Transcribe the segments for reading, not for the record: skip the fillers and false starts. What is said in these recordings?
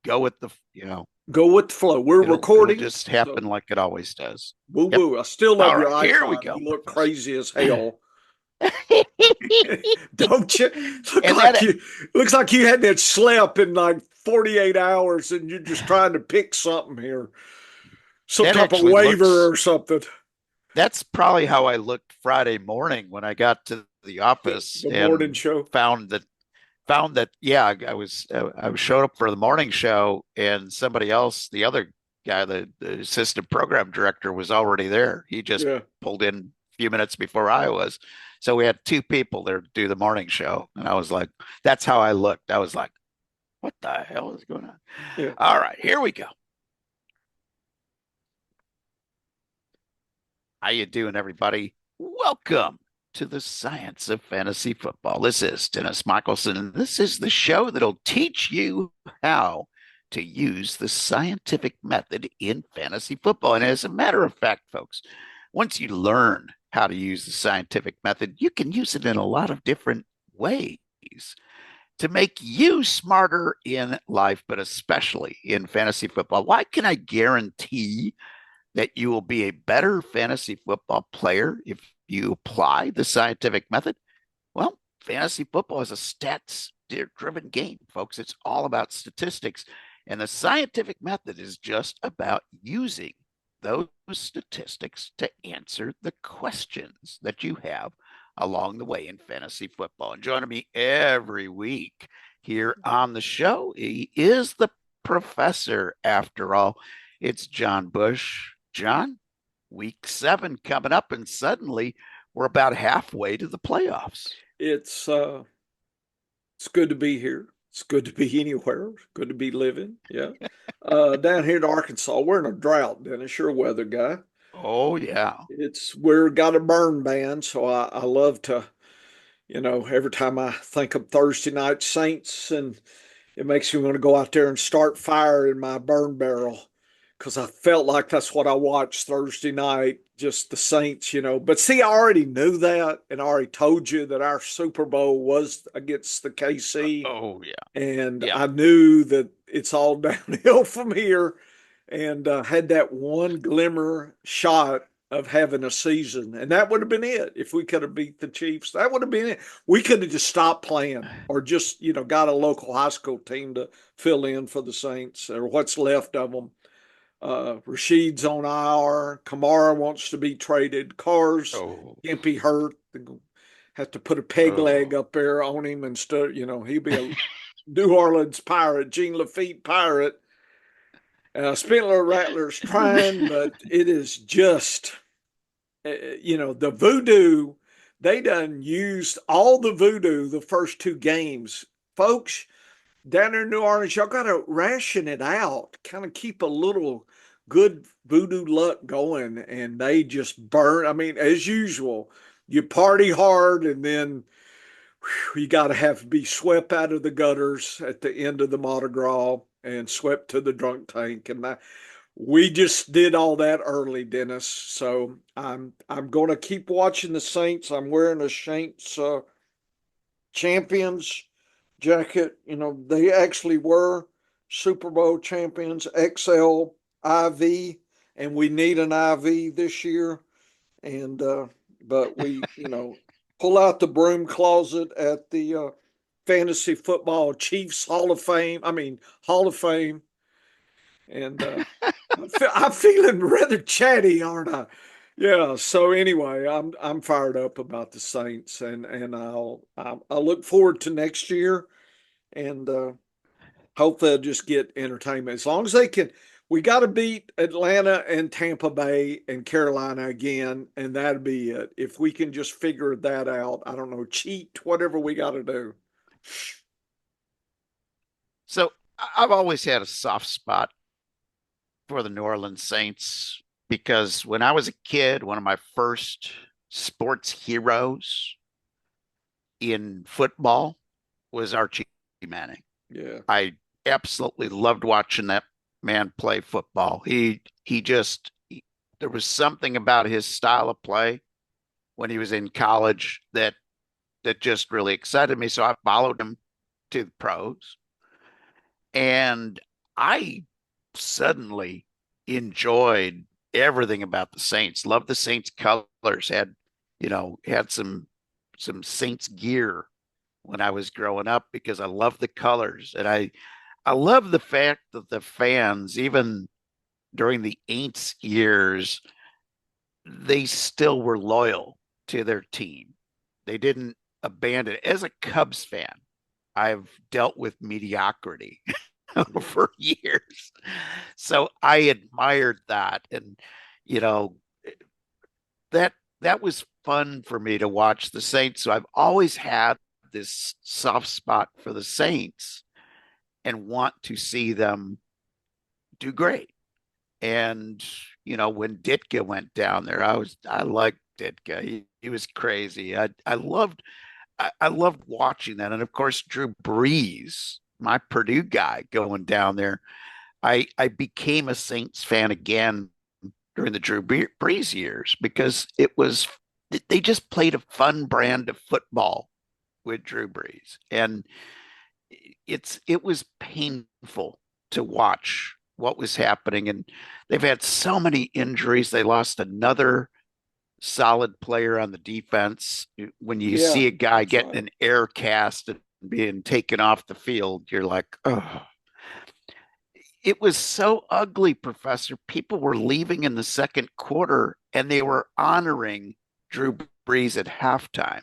go with the, Go with the flow. We're it'll recording. just happen So like it always does. woo Yep. woo. I still love All your right, here we icon. go, You look Professor. crazy as hell. Don't you? Look And like that you looks like you hadn't slept in like 48 hours and you're just trying to pick something here. Some that type of actually waiver looks, or something. that's probably how I looked Friday morning when I got to the office The morning and show. found that yeah, I was showed up for the morning show, and somebody else, the other guy, the assistant program director, was already there. He just Yeah. pulled in a few minutes before I was. So we had two people there to do the morning show. And I was like, that's how I looked. I was like, what the hell is going on? Yeah. All right, here we go. How you doing, everybody? Welcome to the science of fantasy football. This is Dennis Michelson, and this is the show that'll teach you how to use the scientific method in fantasy football. And as a matter of fact, folks, once you learn how to use the scientific method, you can use it in a lot of different ways to make you smarter in life, but especially in fantasy football. Why can I guarantee that you will be a better fantasy football player if you apply the scientific method? Well, fantasy football is a stats driven game, folks. It's all about statistics. And the scientific method is just about using those statistics to answer the questions that you have along the way in fantasy football. And joining me every week here on the show, he is the professor, after all. It's John Bush. John, week 7 coming up, and suddenly we're about halfway to the playoffs. It's good to be here. It's good to be anywhere. It's good to be living. Yeah. Down here in Arkansas, we're in a drought, Dennis. You're a weather guy. Oh, yeah. We're got a burn ban, so I love to, every time I think of Thursday night Saints, and it makes me want to go out there and start fire in my burn barrel because I felt like that's what I watched Thursday night, just the Saints. But see, I already knew that, and I already told you that our Super Bowl was against the KC, Oh, yeah. and Yeah. I knew that it's all downhill from here, and had that one glimmer shot of having a season, and that would have been it. If we could have beat the Chiefs, that would have been it. We could have just stopped playing, or just got a local high school team to fill in for the Saints, or what's left of them. Rashid's on IR. Kamara wants to be traded. Cars Oh, can't be hurt. Have to put a peg leg oh. up there on him instead. He'll be a New Orleans Pirate, Gene Lafitte Pirate. Spindler Rattler's trying, but it is just, the voodoo. They done used all the voodoo the first 2 games. Folks, down there in New Orleans, y'all got to ration it out, kind of keep a little good voodoo luck going. And they just burn. I mean, as usual, you party hard, and then you got to have be swept out of the gutters at the end of the Mardi Gras and swept to the drunk tank. And we just did all that early, Dennis. So I'm going to keep watching the Saints. I'm wearing a Saints champions jacket. They actually were Super Bowl champions, XL IV, and we need an IV this year. And but we, pull out the broom closet at the fantasy football Chiefs Hall of Fame. I mean Hall of Fame, and I'm feeling rather chatty, aren't I? Yeah. So anyway, I'm fired up about the Saints, and I look forward to next year, and hope they'll just get entertainment as long as they can. We got to beat Atlanta and Tampa Bay and Carolina again, and that'd be it. If we can just figure that out, I don't know, cheat, whatever we got to do. So I've always had a soft spot for the New Orleans Saints because when I was a kid, one of my first sports heroes in football was Archie Manning. Yeah. I absolutely loved watching that man play football. There was something about his style of play when he was in college that just really excited me. So I followed him to the pros. And I suddenly enjoyed everything about the Saints. Loved the Saints colors. Had some Saints gear when I was growing up because I love the colors. And I love the fact that the fans, even during the Aints years, they still were loyal to their team. They didn't abandon it. As a Cubs fan, I've dealt with mediocrity Yeah. for years. So I admired that. And, you know, that that was fun for me to watch the Saints. So I've always had this soft spot for the Saints and want to see them do great. And when Ditka went down there, I liked Ditka. He was crazy. I loved watching that. And of course, Drew Brees, my Purdue guy, going down there. I became a Saints fan again during the Drew Brees years because they just played a fun brand of football with Drew Brees. And it was painful to watch what was happening. And they've had so many injuries. They lost another solid player on the defense. When you Yeah, see a guy that's getting right. an air cast and being taken off the field, you're like, oh, it was so ugly, Professor. People were leaving in the second quarter and they were honoring Drew Brees at halftime.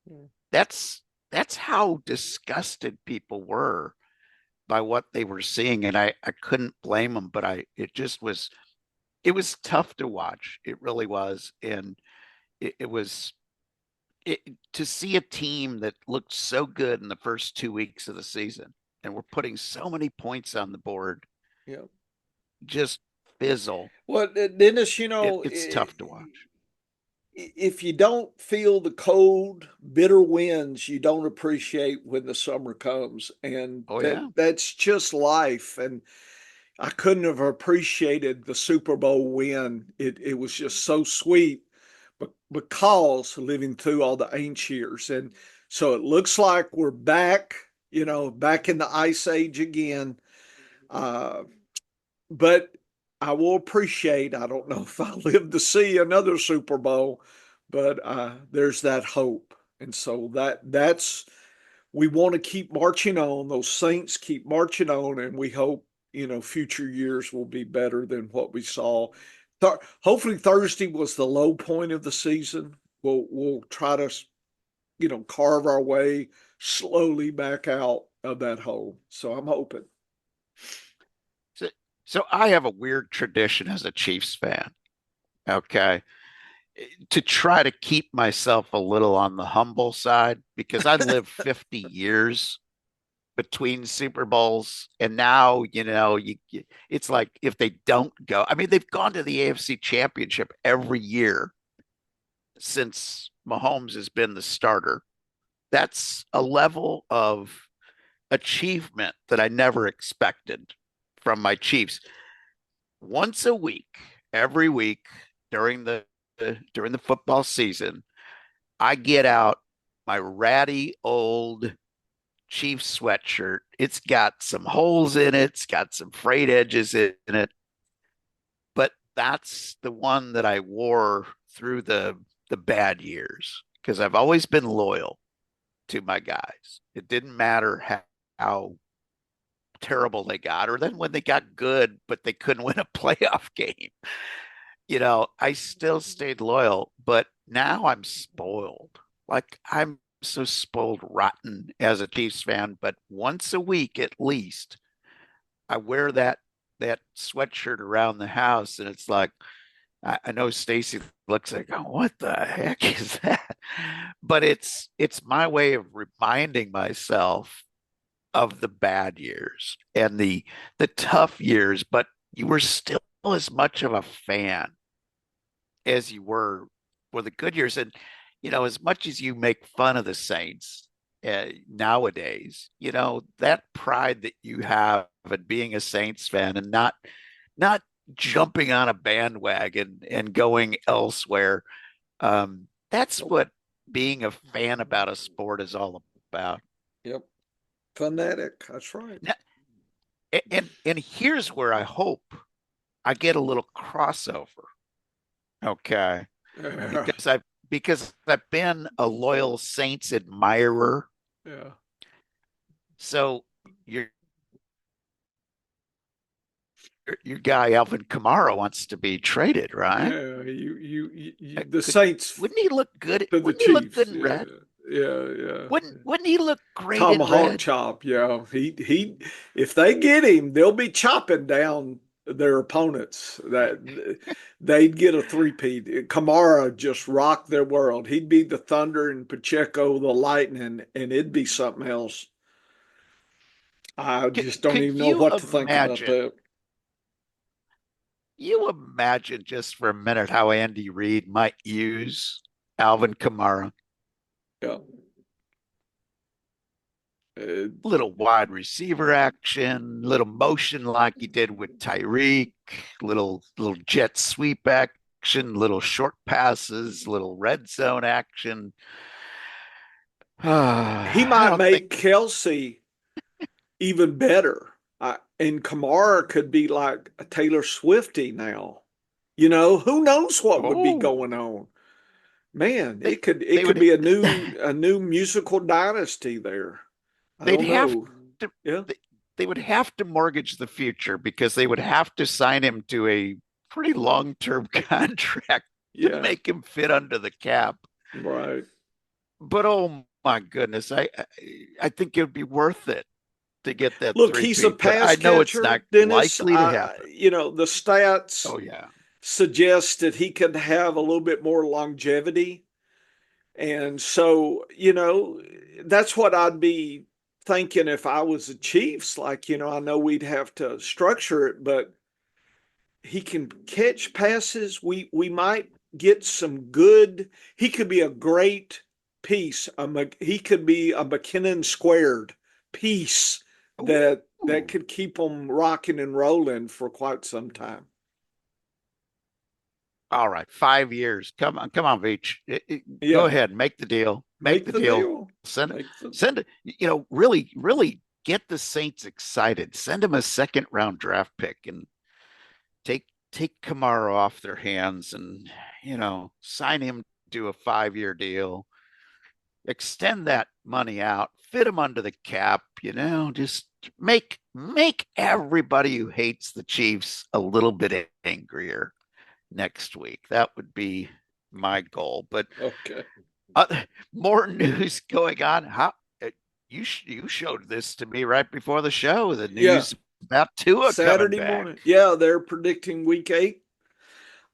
Yeah. That's that's how disgusted people were by what they were seeing. And I couldn't blame them, but it was tough to watch. It really was. And it was it, to see a team that looked so good in the first 2 weeks of the season and we're putting so many points on the board Yeah. just fizzle. Well, Dennis, It's tough to watch. if you don't feel the cold, bitter winds, you don't appreciate when the summer comes, and Oh yeah. that's just life. And I couldn't have appreciated the Super Bowl win. It was just so sweet, but because living through all the ancient years, and so it looks like we're back, back in the ice age again. Uh, but I will appreciate. I don't know if I live to see another Super Bowl, but there's that hope, and so that's we want to keep marching on. Those Saints keep marching on, and we hope future years will be better than what we saw. Hopefully, Thursday was the low point of the season. We'll try to carve our way slowly back out of that hole. So I'm hoping. So, so I have a weird tradition as a Chiefs fan. Okay. To try to keep myself a little on the humble side because I lived 50 years between Super Bowls, and now it's like if they don't go, I mean, they've gone to the AFC Championship every year since Mahomes has been the starter. That's a level of achievement that I never expected from my Chiefs. Once a week, every week during the football season, I get out my ratty old Chiefs sweatshirt. It's got some holes in it, it's got some frayed edges in it, but that's the one that I wore through the bad years because I've always been loyal to my guys. It didn't matter how terrible they got, or then when they got good, but they couldn't win a playoff game. I still stayed loyal, but now I'm spoiled. Like I'm so spoiled rotten as a Chiefs fan, but once a week at least, I wear that sweatshirt around the house, and it's like I know Stacy looks like, oh, what the heck is that? But it's my way of reminding myself of the bad years and the tough years, but you were still as much of a fan as you were for the good years. And as much as you make fun of the Saints nowadays, that pride that you have in being a Saints fan and not jumping on a bandwagon and going elsewhere. That's what being a fan about a sport is all about. Yep. Fanatic. That's right. And And here's where I hope I get a little crossover. Okay. Yeah. Because I've been a loyal Saints admirer. Yeah. So your your guy Alvin Kamara wants to be traded, right? Yeah. The Could Saints wouldn't he look good? to the Wouldn't he look good Chiefs. in Yeah. red? Yeah. Yeah. Wouldn't he look great in Tomahawk red? chop. Yeah. If they get him, they'll be chopping down their opponents. That they'd get a three-peat. Kamara just rocked their world. He'd be the Thunder and Pacheco the Lightning, and it'd be something else. I just don't Could even know you what to think about imagine? that. You imagine just for a minute how Andy Reid might use Alvin Kamara. Yeah. Uh, Little wide receiver action, little motion like he did with Tyreek, little jet sweep action, little short passes, little red zone action. he I might don't think. make Kelsey even better. And Kamara could be like a Taylor Swifty now. Who knows what would be Oh, going on? Man, they it they could would be a new musical dynasty there. I they'd don't have know. to Yeah. they would have to mortgage the future because they would have to sign him to a pretty long-term contract to Yeah. make him fit under the cap. Right. But oh my goodness, I think it would be worth it to get that Look, he's a three-peat, but I pass know it's not catcher, Dennis. likely to happen. The stats Oh yeah. suggest that he could have a little bit more longevity. And so, that's what I'd be thinking if I was the Chiefs. Like, I know we'd have to structure it, but he can catch passes. We might get some good. He could be a great piece. He could be a McKinnon squared piece that Ooh. could keep them rocking and rolling for quite some time. All right, 5 years. Come on, Veach. Go Yeah, ahead, make the deal. Make make the the deal. deal. Send it. Make the Send it. Really, really get the Saints excited. Send them a second round draft pick and take Kamara off their hands and sign him to a 5 year deal. Extend that money out, fit him under the cap. Just make everybody who hates the Chiefs a little bit angrier next week. That would be my goal. But okay. more news going on. How you showed this to me right before the show. The Yeah, news about Tua coming Saturday back. morning. Yeah, they're predicting week 8.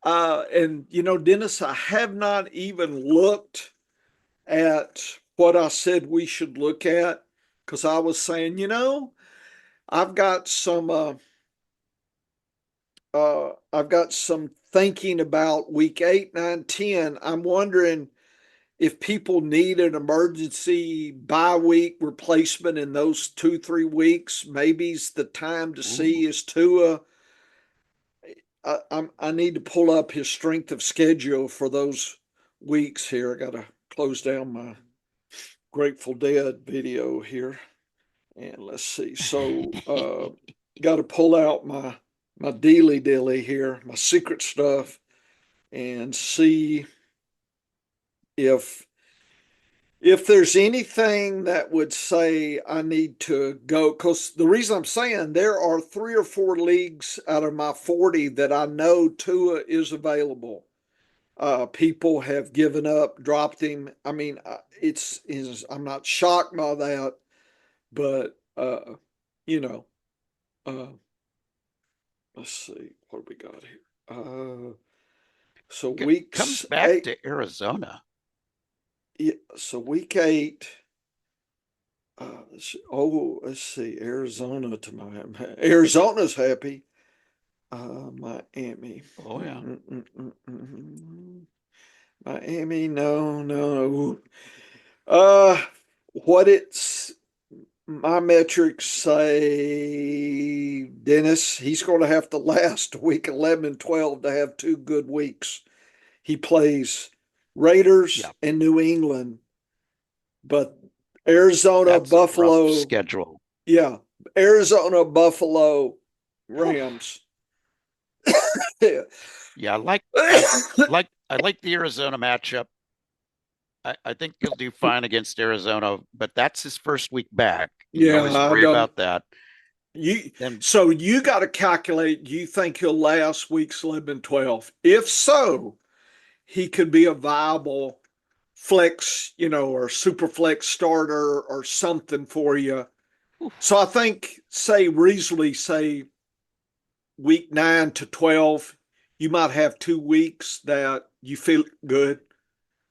And Dennis, I have not even looked at what I said we should look at because I was saying, I've got some I've got some thinking about week 8, 9, 10. I'm wondering if people need an emergency bye week replacement in those 2, 3 weeks. Maybe's the time to see Ooh, is Tua. I need to pull up his strength of schedule for those weeks here. I got to close down my Grateful Dead video here, and let's see. So, got to pull out my dealy dilly here, my secret stuff, and see if there's anything that would say I need to go. Because the reason I'm saying there are 3 or 4 leagues out of my 40 that I know Tua is available. People have given up, dropped him. I mean, I'm not shocked by that, but you know, uh, let's see what we got here. So comes weeks back 8, to Arizona. yeah, so week 8. Let's see, Arizona to Miami. Arizona's happy. Miami. Oh yeah. Miami, no, no. Uh, what it's my metrics say, Dennis, he's going to have to last week 11 and 12 to have 2 good weeks. He plays Raiders Yeah. and New England, but Arizona, That's a rough Buffalo, schedule. yeah, Arizona, Buffalo. Rams. Yeah. Yeah, I like the Arizona matchup. I think he'll do fine against Arizona, but that's his first week back. You can Yeah, always I worry don't. about that. You Then, so you got to calculate. You think he'll last weeks 11, 12? If so, he could be a viable flex, or super flex starter or something for you. oof, So I think, say reasonably, say week 9 to 12, you might have 2 weeks that you feel good,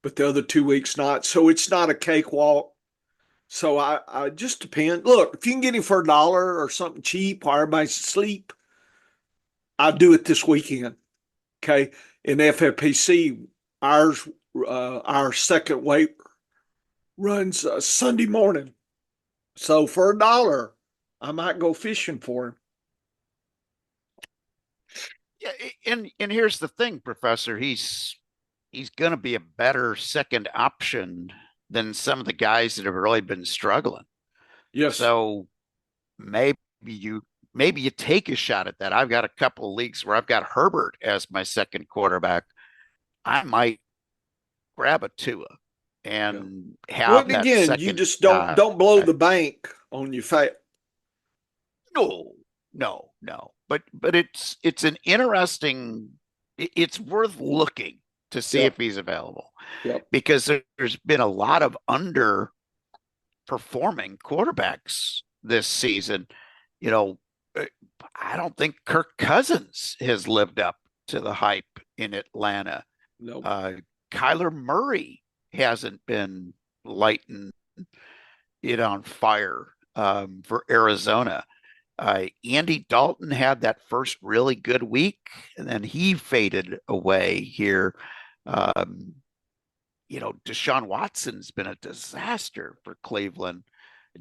but the other 2 weeks not. So it's not a cakewalk. So I just depend. Look, if you can get him for $1 or something cheap while everybody's asleep, I'll do it this weekend. Okay. In FFPC, our second weight runs Sunday morning. So for $1, I might go fishing for him. yeah, and here's the thing, Professor. He's going to be a better second option than some of the guys that have really been struggling. Yes. So maybe you maybe you take a shot at that. I've got a couple of leagues where I've got Herbert as my second quarterback. I might grab a Tua Yeah. and Well, have that again, you second just don't guy. don't blow the bank on your fat. No, no. But it's an interesting. It's worth looking to see Yep. if he's available Yep. because there's been a lot of underperforming quarterbacks this season. You know, uh, I don't think Kirk Cousins has lived up to the hype in Atlanta. Nope. Uh, Kyler Murray hasn't been lighting it on fire for Arizona. Andy Dalton had that first really good week, and then he faded away here. Um, Deshaun Watson's been a disaster for Cleveland.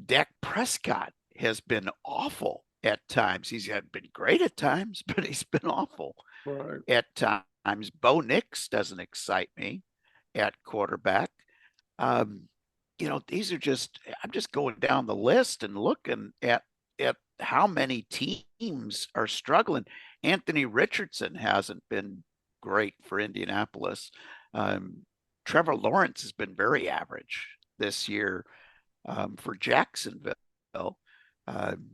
Dak Prescott has been awful at times. He's had been great at times, but he's been awful Right. at times. Bo Nix doesn't excite me at quarterback. Um, these are just I'm just going down the list and looking at how many teams are struggling. Anthony Richardson hasn't been great for Indianapolis. Um, Trevor Lawrence has been very average this year for Jacksonville. Um,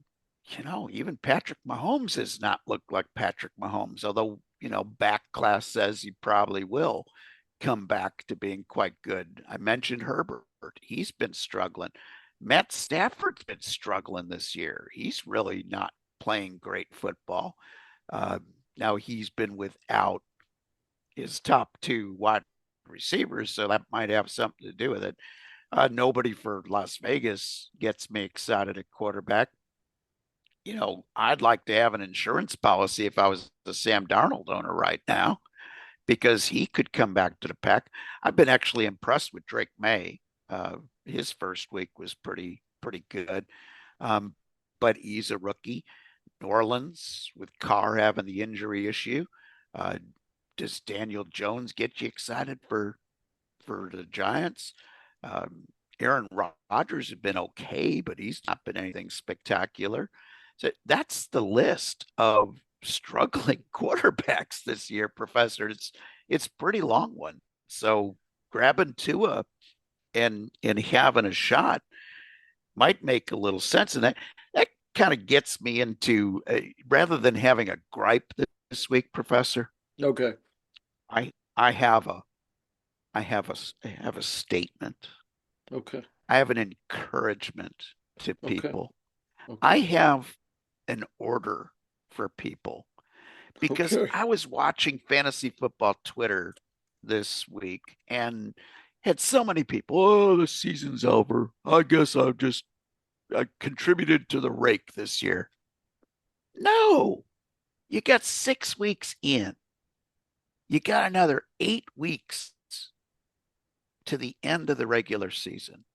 even Patrick Mahomes has not looked like Patrick Mahomes, although, back class says he probably will come back to being quite good. I mentioned Herbert. He's been struggling. Matt Stafford's been struggling this year. He's really not playing great football. Uh, Now he's been without his top two wide receivers, so that might have something to do with it. Nobody for Las Vegas gets me excited at quarterback. I'd like to have an insurance policy if I was a Sam Darnold owner right now because he could come back to the pack. I've been actually impressed with Drake May. His first week was pretty good, um, but he's a rookie. New Orleans with Carr having the injury issue. Uh, does Daniel Jones get you excited for the Giants? Um, Aaron Rodgers has been okay, but he's not been anything spectacular. So that's the list of struggling quarterbacks this year, Professor. It's a pretty long one. So grabbing Tua and having a shot might make a little sense, and that kind of gets me into rather than having a gripe this week, Professor. Okay. I have a I have a statement. Okay. I have an encouragement to Okay. people. I Okay. have an order for people because Okay. I was watching fantasy football Twitter this week and had so many people, oh, the season's over. I guess I contributed to the rake this year. No, you got 6 weeks in. You got another 8 weeks to the end of the regular season.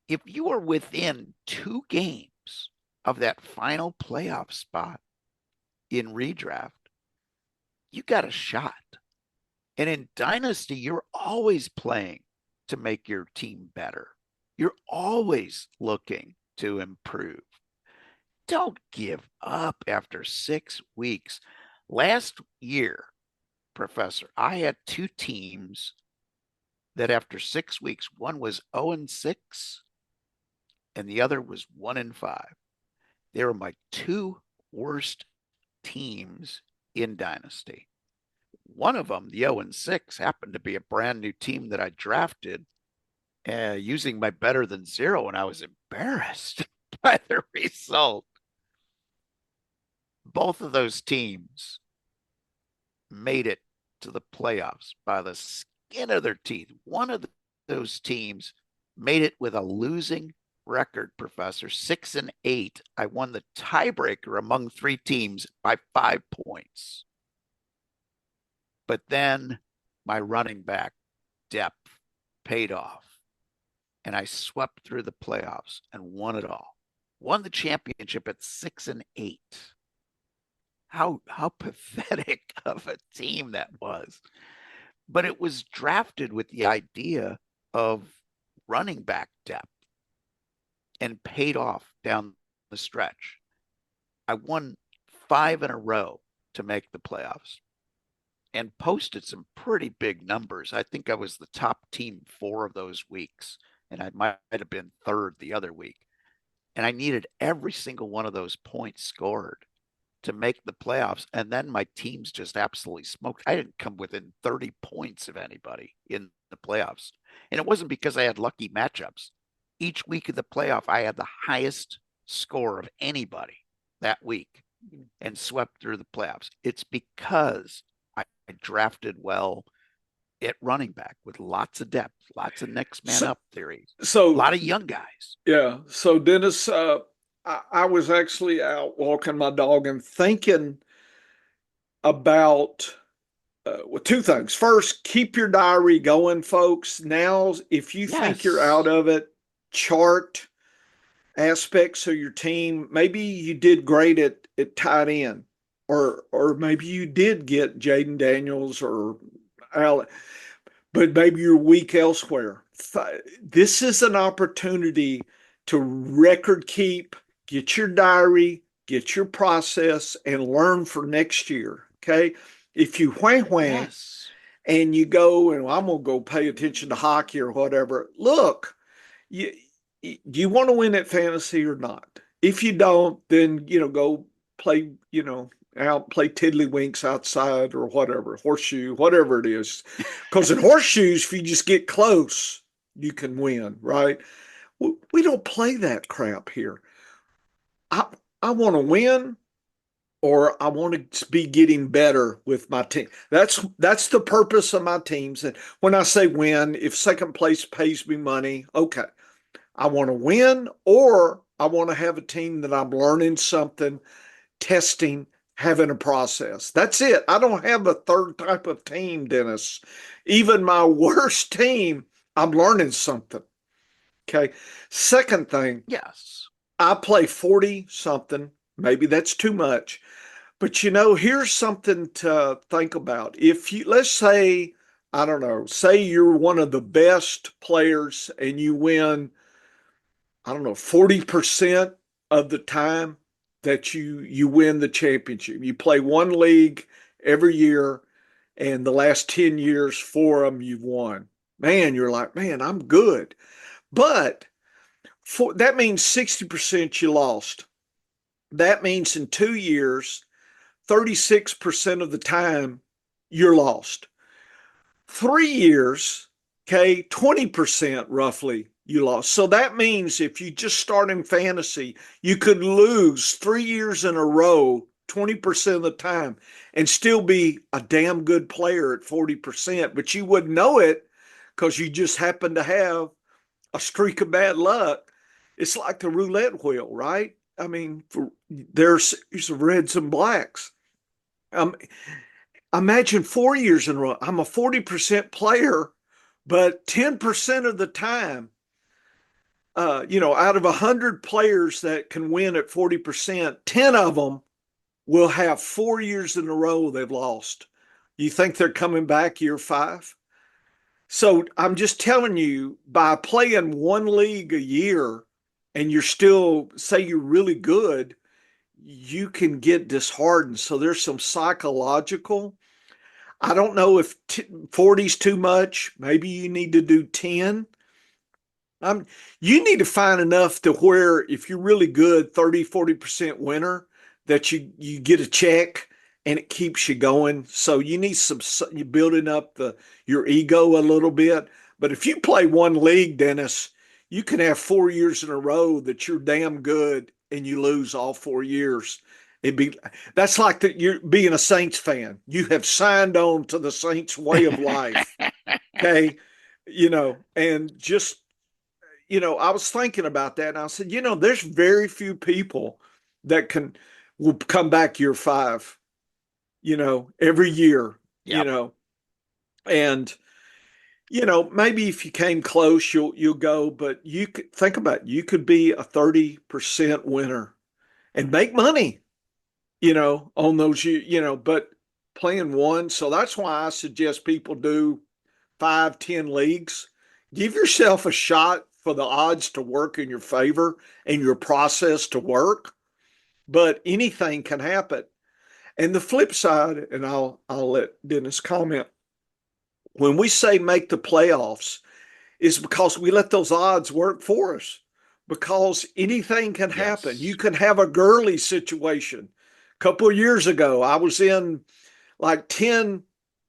If you are within 2 games of that final playoff spot in redraft, you got a shot. And in Dynasty, you're always playing to make your team better. You're always looking to improve. don't give up after 6 weeks. Last year, Professor, I had two teams that after 6 weeks, one was 0-6 and the other was 1-5. They were my two worst teams in Dynasty. One of them, the 0-6, happened to be a brand new team that I drafted using my better than zero, and I was embarrassed by the result. Both of those teams made it to the playoffs by the skin of their teeth. One of those teams made it with a losing record, Professor, 6-8. I won the tiebreaker among three teams by 5 points. But then my running back depth paid off, and I swept through the playoffs and won it all. Won the championship at 6-8. How pathetic of a team that was. But it was drafted with the idea of running back depth and paid off down the stretch. I won 5 in a row to make the playoffs and posted some pretty big numbers. I think I was the top team 4 of those weeks, and I might have been third the other week. And I needed every single one of those points scored to make the playoffs. And then my teams just absolutely smoked. I didn't come within 30 points of anybody in the playoffs. And it wasn't because I had lucky matchups. Each week of the playoff, I had the highest score of anybody that week and swept through the playoffs. It's because I drafted well at running back with lots of depth, lots of next man up theories, a lot of young guys. Yeah. So Dennis, I was actually out walking my dog and thinking about well, two things. First, keep your diary going, folks. Now, if you think you're out of it, chart aspects of your team. Maybe you did great at tight end, or maybe you did get Jaden Daniels or Allen, but maybe you're weak elsewhere. This is an opportunity to record keep, get your diary, get your process, and learn for next year. Okay. If you whang and you go, and I'm going to go pay attention to hockey or whatever, look, do you want to win at fantasy or not? If you don't, then, go play, out, play tiddlywinks outside or whatever, horseshoe, whatever it is. Because in horseshoes, if you just get close, you can win, right? We don't play that crap here. I want to win, or I want to be getting better with my team. That's the purpose of my teams. And when I say win, if second place pays me money, okay. I want to win, or I want to have a team that I'm learning something, testing, having a process. That's it. I don't have a third type of team, Dennis. Even my worst team, I'm learning something. Okay. Second thing. Yes. I play 40 something. Maybe that's too much. But here's something to think about. If you, let's say, I don't know, say you're one of the best players and you win, I don't know, 40% of the time that you win the championship. You play one league every year, and the last 10 years, 4 of them you've won. Man, you're like, man, I'm good. But that means 60% you lost. That means in 2 years, 36% of the time you're lost. 3 years, okay, 20% roughly you lost. So that means if you just start in fantasy, you could lose 3 years in a row, 20% of the time, and still be a damn good player at 40%. But you wouldn't know it because you just happen to have a streak of bad luck. It's like the roulette wheel, right? I mean, there's reds and blacks. Imagine 4 years in a row. I'm a 40% player, but 10% of the time, out of 100 players that can win at 40%, 10 of them will have 4 years in a row they've lost. You think they're coming back year 5? So I'm just telling you, by playing one league a year and you're still, say you're really good, you can get disheartened. So there's some psychological. I don't know if 40 is too much. Maybe you need to do 10. You need to find enough to where if you're really good, 30, 40% winner, that you get a check and it keeps you going. So you need you building up your ego a little bit. But if you play one league, Dennis, you can have 4 years in a row that you're damn good and you lose all 4 years. It'd be that's like that you're being a Saints fan. You have signed on to the Saints way of life. Okay. And just I was thinking about that and I said, there's very few people that will come back year five, every year, Yep. and maybe if you came close, you'll go, but you could think about it, you could be a 30% winner and make money, on those, but playing one. So that's why I suggest people do 5, 10 leagues. Give yourself a shot for the odds to work in your favor and your process to work. But anything can happen. And the flip side, and I'll let Dennis comment. When we say make the playoffs, is because we let those odds work for us. Because anything can happen. Yes. You can have a Gurley situation. A couple of years ago, I was in like 10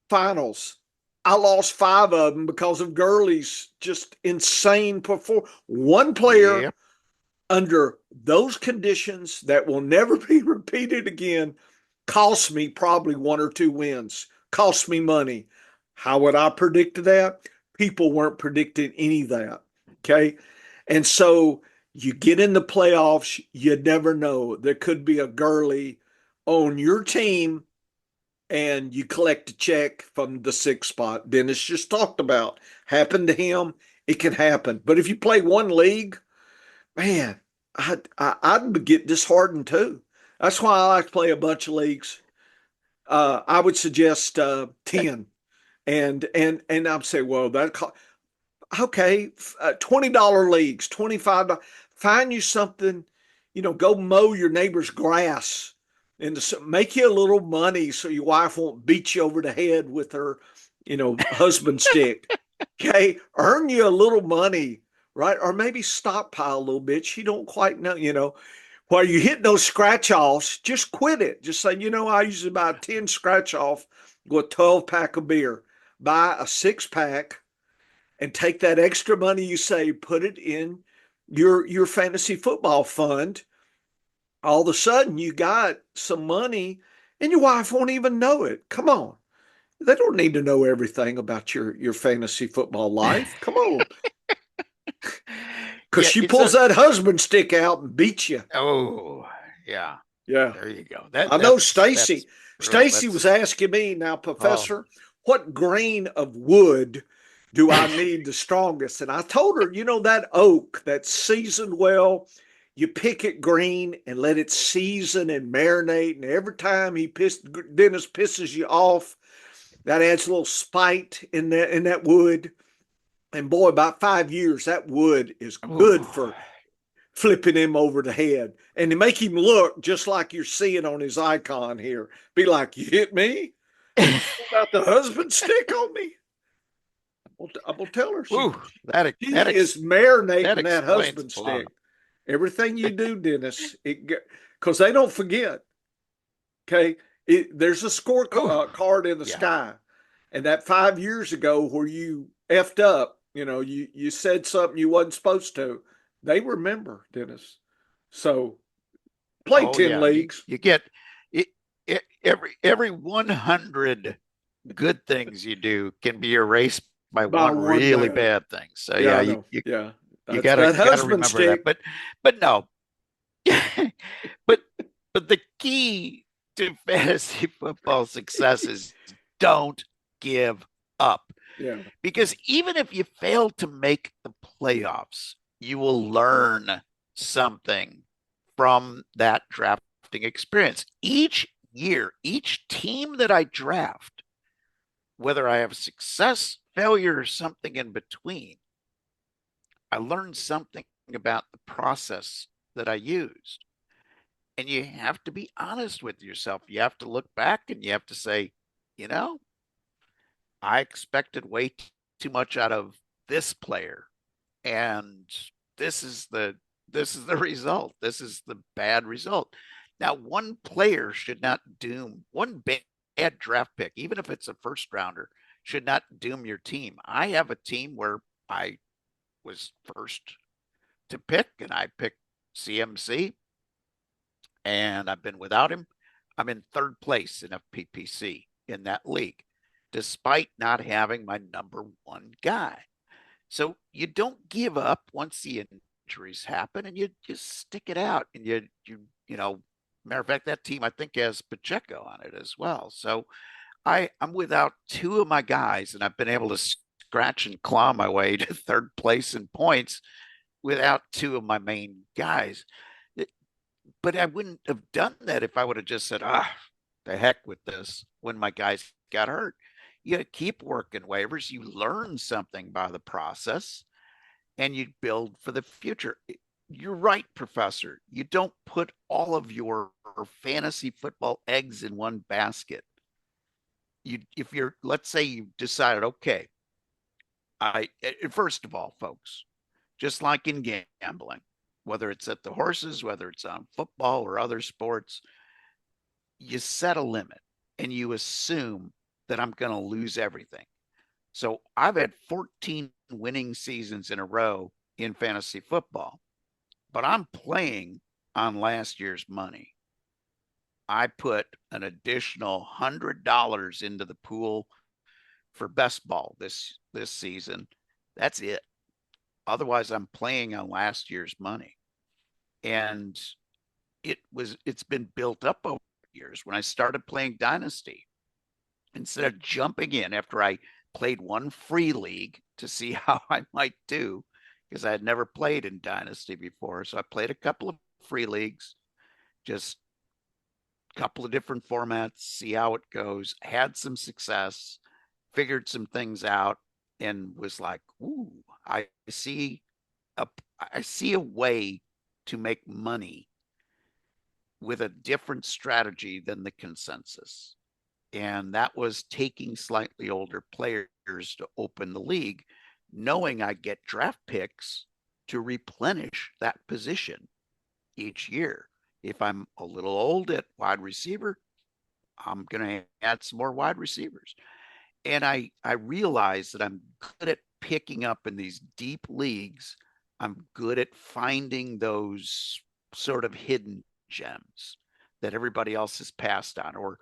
finals. I lost 5 of them because of Gurley's just insane performance. One player Yep. under those conditions that will never be repeated again cost me probably 1 or 2 wins, cost me money. How would I predict that? People weren't predicting any of that. Okay. And so you get in the playoffs, you never know. There could be a Gurley on your team and you collect a check from the 6th spot. Dennis just talked about happened to him. It can happen. But if you play one league, man, I'd get disheartened too. That's why I like to play a bunch of leagues. I would suggest 10, and I'm saying, well, okay, $20 leagues, $25. Find you something, go mow your neighbor's grass and make you a little money so your wife won't beat you over the head with her, husband stick. Okay, earn you a little money, right? Or maybe stockpile a little bit. She don't quite know, while you hit those scratch offs, just quit it. Just say, I usually buy 10 scratch off with 12-pack of beer. Buy a 6-pack and take that extra money you save, put it in your fantasy football fund. All of a sudden you got some money and your wife won't even know it. Come on. They don't need to know everything about your fantasy football life. Come on. Because Yeah, she it's pulls a that husband stick out and beats you. oh yeah. Yeah. There you go. I know That's Stacy. brutal. Stacy was That's asking me, now, oh Professor, what grain of wood do I need the strongest? And I told her, that oak that's seasoned well, you pick it green and let it season and marinate. And every time Dennis pisses you off, that adds a little spite in that wood. And boy, about 5 years, that wood is good ooh. for flipping him over the head and to make him look just like you're seeing on his icon here. Be like, you hit me? And you pulled out the husband stick on me? I'm gonna tell her Ooh, she is that marinating that explains husband a lot. stick. Everything you do, Dennis, because they don't forget. Okay, there's a score Ooh, card in the yeah. sky, and that 5 years ago where you effed up, you said something you wasn't supposed to. They remember, Dennis. So play Oh 10 yeah. leagues You get it, every 100 good things you do can be erased by by one one really bad. bad thing. So Yeah, yeah, I you know. you Yeah, you that's gotta that gotta husband remember that. stick. But no. but but the key to fantasy football success is don't give up. Yeah, yeah, Because even if you fail to make the playoffs, you will learn something from that drafting experience. Each year, each team that I draft, whether I have success, failure, or something in between, I learn something about the process that I used. And you have to be honest with yourself. You have to look back and you have to say, you know, I expected way too much out of this player. And this is the this is the result. This is the bad result. Now, one player should not doom one bad draft pick, even if it's a first rounder, should not doom your team. I have a team where I was first to pick and I picked CMC and I've been without him. I'm in third place in FPPC in that league, despite not having my number one guy. So you don't give up once the injuries happen, and you just stick it out. And you know, matter of fact, that team I think has Pacheco on it as well. So I'm without two of my guys, and I've been able to scratch and claw my way to third place in points without two of my main guys. But I wouldn't have done that if I would have just said, the heck with this when my guys got hurt. You keep working waivers. You learn something by the process and you build for the future. You're right, Professor. You don't put all of your fantasy football eggs in one basket. If you're, let's say you decided, okay, first of all, folks, just like in gambling, whether it's at the horses, whether it's on football or other sports, you set a limit and you assume that I'm going to lose everything. So I've had 14 winning seasons in a row in fantasy football, but I'm playing on last year's money. I put an additional $100 into the pool for best ball this season. That's it. Otherwise, I'm playing on last year's money. And it's been built up over years. When I started playing Dynasty, instead of jumping in after I played one free league to see how I might do, because I had never played in Dynasty before. So I played a couple of free leagues, just a couple of different formats, see how it goes, had some success, figured some things out, and was like, ooh, I see a I see a way to make money with a different strategy than the consensus. And that was taking slightly older players to open the league, knowing I get draft picks to replenish that position each year. If I'm a little old at wide receiver, I'm going to add some more wide receivers. And I realize that I'm good at picking up in these deep leagues. I'm good at finding those sort of hidden gems that everybody else has passed on, or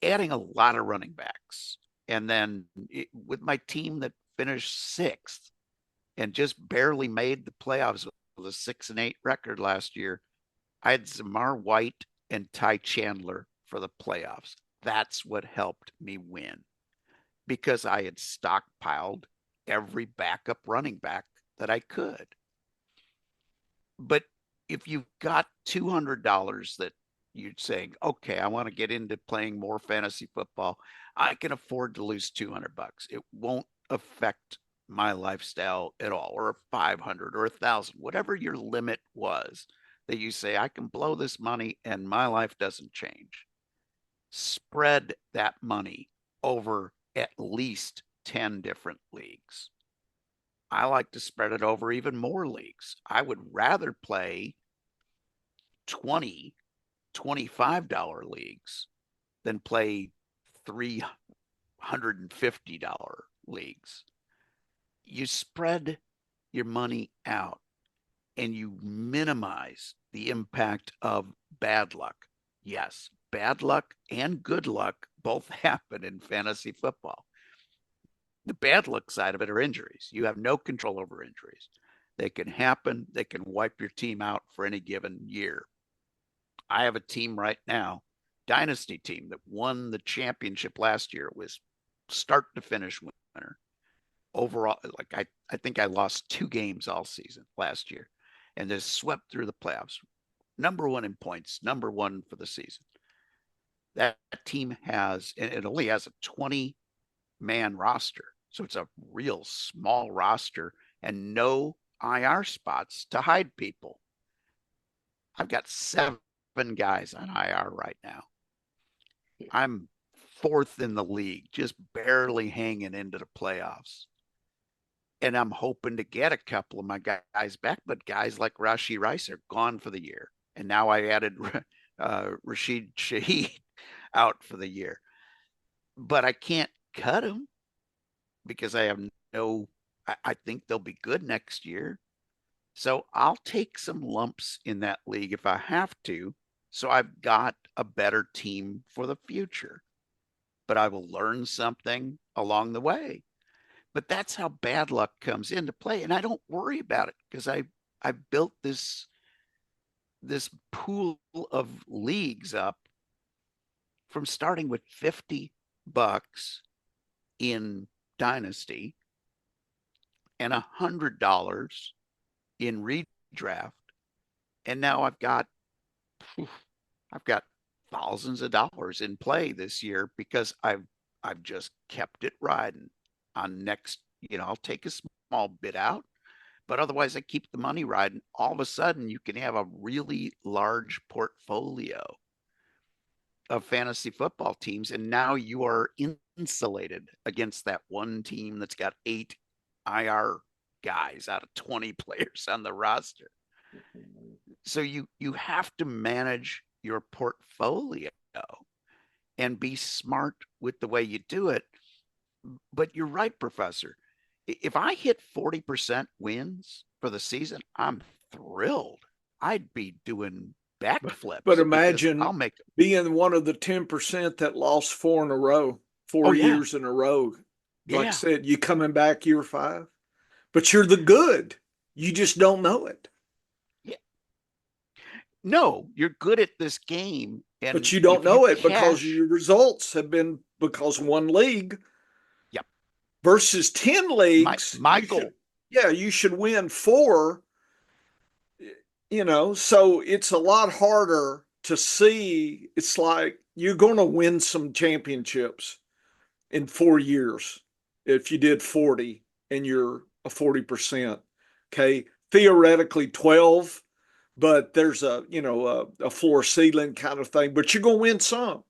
adding a lot of running backs. And then with my team that finished sixth and just barely made the playoffs with a 6-8 record last year, I had Zamar White and Ty Chandler for the playoffs. That's what helped me win because I had stockpiled every backup running back that I could. But if you've got $200 that you're saying, okay, I want to get into playing more fantasy football, I can afford to lose $200. It won't affect my lifestyle at all, or 500 or 1,000, whatever your limit was that you say, I can blow this money and my life doesn't change. Spread that money over at least 10 different leagues. I like to spread it over even more leagues. I would rather play 20 $25 leagues than play $350 leagues. You spread your money out and you minimize the impact of bad luck. Yes, bad luck and good luck both happen in fantasy football. The bad luck side of it are injuries. You have no control over injuries. They can happen, they can wipe your team out for any given year. I have a team right now, dynasty team, that won the championship last year. It was start to finish winner. Overall, like I think I lost 2 games all season last year and just swept through the playoffs. Number one in points, number one for the season. That team has, and it only has a 20-man roster. So it's a real small roster and no IR spots to hide people. I've got guys on IR right now. I'm fourth in the league, just barely hanging into the playoffs. And I'm hoping to get a couple of my guys back, but guys like Rashee Rice are gone for the year. And now I added Rashid Shaheed out for the year. But I can't cut him because I have I think they'll be good next year. So I'll take some lumps in that league if I have to. So I've got a better team for the future, but I will learn something along the way. But that's how bad luck comes into play. And I don't worry about it because I built this pool of leagues up from starting with $50 in Dynasty and $100 in redraft. And now I've got thousands of dollars in play this year because I've just kept it riding on next, I'll take a small bit out, but otherwise I keep the money riding. All of a sudden you can have a really large portfolio of fantasy football teams, and now you are insulated against that one team that's got 8 IR guys out of 20 players on the roster. So you have to manage your portfolio and be smart with the way you do it. But you're right, Professor. If I hit 40% wins for the season, I'm thrilled. I'd be doing backflips. But imagine being one of the 10% that lost 4 in a row, 4 years in a row. Like I said, you coming back year 5, but you're the good. You just don't know it. Yeah. No, you're good at this game. But you don't know it because your results have been because one league. Yep. Versus 10 leagues. My goal. You should win 4. So it's a lot harder to see. It's like you're going to win some championships in 4 years if you did 40 and you're a 40%. Okay. Theoretically 12, but there's a floor ceiling kind of thing, but you're going to win some.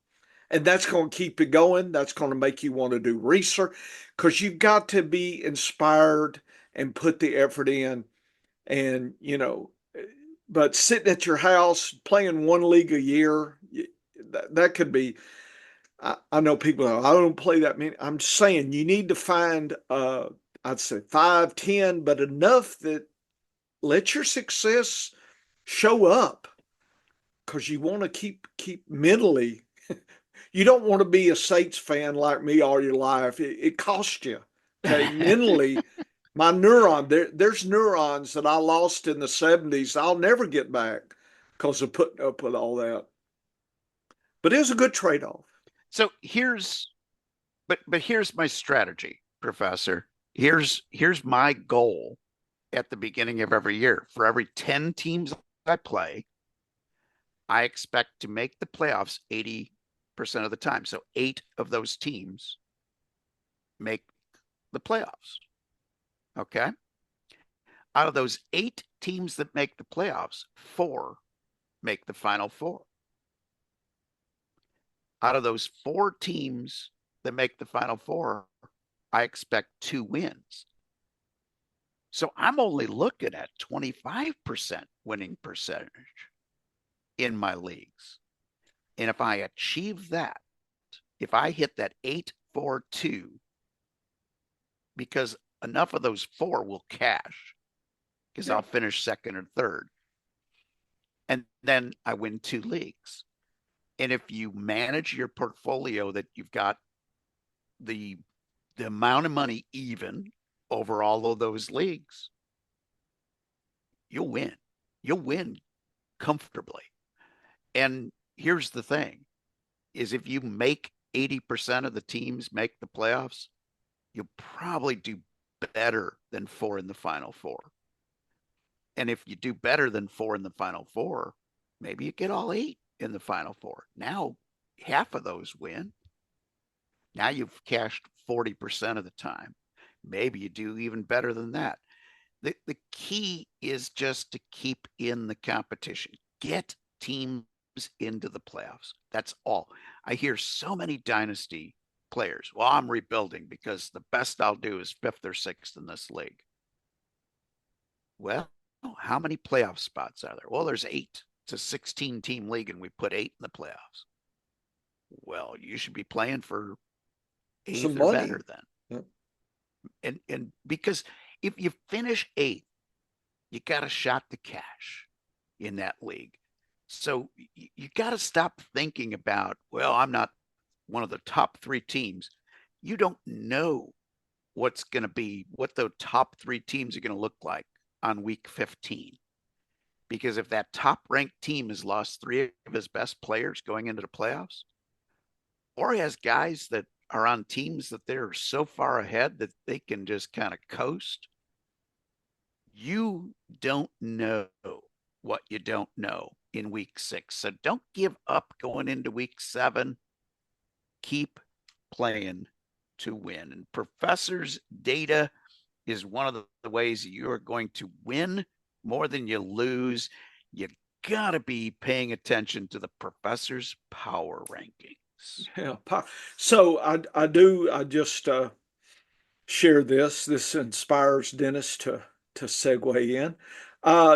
And that's going to keep it going. That's going to make you want to do research because you've got to be inspired and put the effort in. And, but sitting at your house playing one league a year, that could be. I know people, I don't play that many. I'm saying you need to find, I'd say 5, 10, but enough that let your success show up because you want to keep mentally. You don't want to be a Saints fan like me all your life. It costs you. Okay, mentally. There's neurons that I lost in the 70s. I'll never get back because of putting up with all that. But it was a good trade-off. So here's my strategy, Professor. Here's my goal at the beginning of every year. For every 10 teams I play, I expect to make the playoffs 80% of the time. So 8 of those teams make the playoffs. Okay. Out of those 8 teams that make the playoffs, 4 make the final 4. Out of those 4 teams that make the final 4, I expect 2 wins. So I'm only looking at 25% winning percentage in my leagues. And if I achieve that, if I hit that 8-4-2, because enough of those 4 will cash because I'll finish second or third. And then I win 2 leagues. And if you manage your portfolio that you've got the amount of money even over all of those leagues, you'll win. You'll win comfortably. And here's the thing is if you make 80% of the teams make the playoffs, you'll probably do better than 4 in the final 4. And if you do better than 4 in the final 4, maybe you get all 8 in the final 4. Now, half of those win. Now you've cashed 40% of the time. Maybe you do even better than that. The key is just to keep in the competition. Get teams into the playoffs. That's all. I hear so many dynasty players. Well, I'm rebuilding because the best I'll do is fifth or sixth in this league. Well, how many playoff spots are there? Well, there's 8. It's a 16 team league, and we put 8 in the playoffs. Well, you should be playing for 8th or better then. Yeah. And because if you finish 8th, you got a shot to cash in that league. So you got to stop thinking about, well, I'm not one of the top 3 teams. You don't know what the top 3 teams are going to look like on week 15. Because if that top ranked team has lost 3 of his best players going into the playoffs, or he has guys that are on teams that they're so far ahead that they can just kind of coast, you don't know what you don't know in week 6. So don't give up going into week 7. Keep playing to win. And Professor's data is one of the ways you are going to win more than you lose. You got to be paying attention to the Professor's power rankings. Yeah. So I just share this. This inspires Dennis to segue in.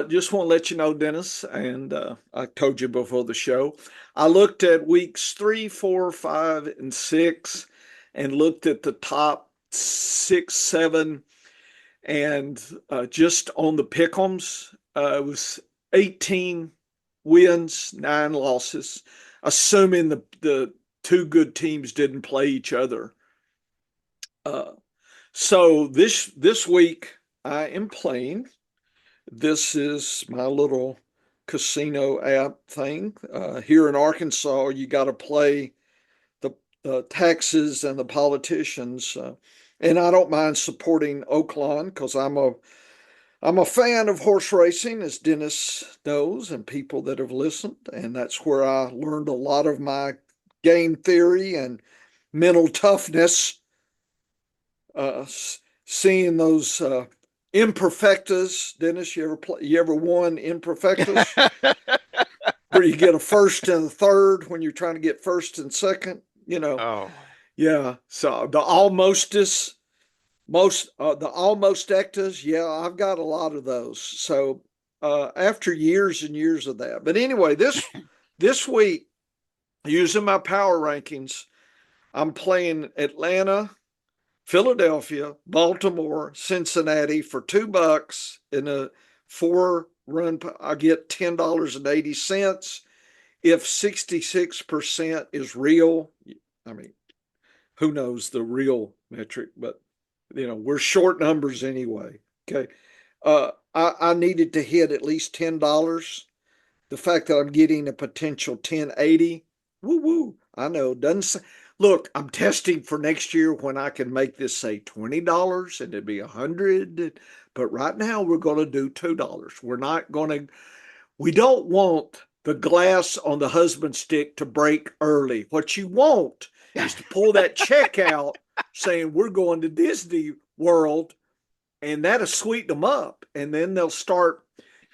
Just want to let you know, Dennis, and I told you before the show, I looked at weeks 3, 4, 5, and 6, and looked at the top 6, 7, and just on the pick'ems, it was 18 wins, 9 losses, assuming the 2 good teams didn't play each other. So this week I am playing. This is my little casino app thing. Here in Arkansas, you got to play the taxes and the politicians. And I don't mind supporting Oaklawn because I'm a fan of horse racing, as Dennis knows, and people that have listened. And that's where I learned a lot of my game theory and mental toughness. Seeing those imperfectas, Dennis, you ever won imperfectas? Where you get a first and a third when you're trying to get first and second, Oh. Yeah. So the almostus, the almost ectas, yeah, I've got a lot of those. So after years and years of that. But anyway, this week, using my power rankings, I'm playing Atlanta, Philadelphia, Baltimore, Cincinnati for $2 in a 4-run. I get $10.80. If 66% is real, I mean, who knows the real metric, but we're short numbers anyway. Okay. I needed to hit at least $10. The fact that I'm getting a potential 1080, woo woo. I know, doesn't look, I'm testing for next year when I can make this say $20 and it'd be $100. But right now we're going to do $2. We don't want the glass on the husband stick to break early. What you want is to pull that check out saying we're going to Disney World, and that'll sweeten them up. And then they'll start,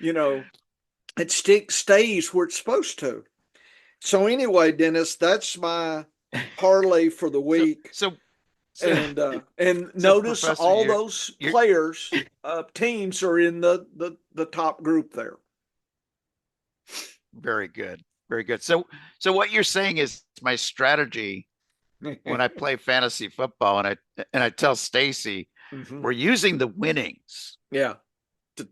it stays where it's supposed to. So anyway, Dennis, that's my parlay for the week. So notice Professor, all those players, teams are in the top group there. Very good. Very good. So what you're saying is my strategy when I play fantasy football, and I tell Stacy, we're using the winnings. Yeah.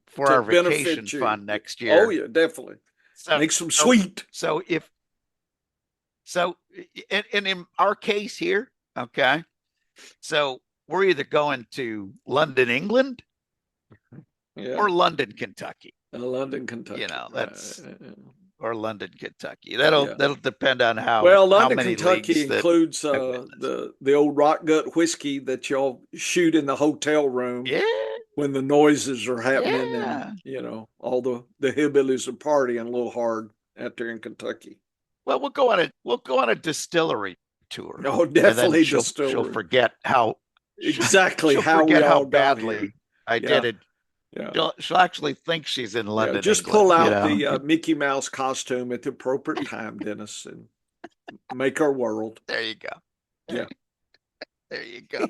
For our vacation fund next year. Oh yeah, definitely. Make some sweet. So in our case here, okay, so we're either going to London, England, or London, Kentucky. London, Kentucky. That's or London, Kentucky. That'll depend on how London, how many Kentucky includes the old rock gut whiskey that y'all shoot in the hotel room. Yeah. When the noises are happening and all the hillbillies are partying a little hard out there in Kentucky. Well, we'll go on a distillery tour. Oh, definitely distillery. She'll forget how exactly how we all badly I did it Yeah. She'll actually think she's in Yeah. London, Just pull England, you out know. the Mickey Mouse costume at the appropriate time, Dennis, and make our world. There you go. Yeah. There you go.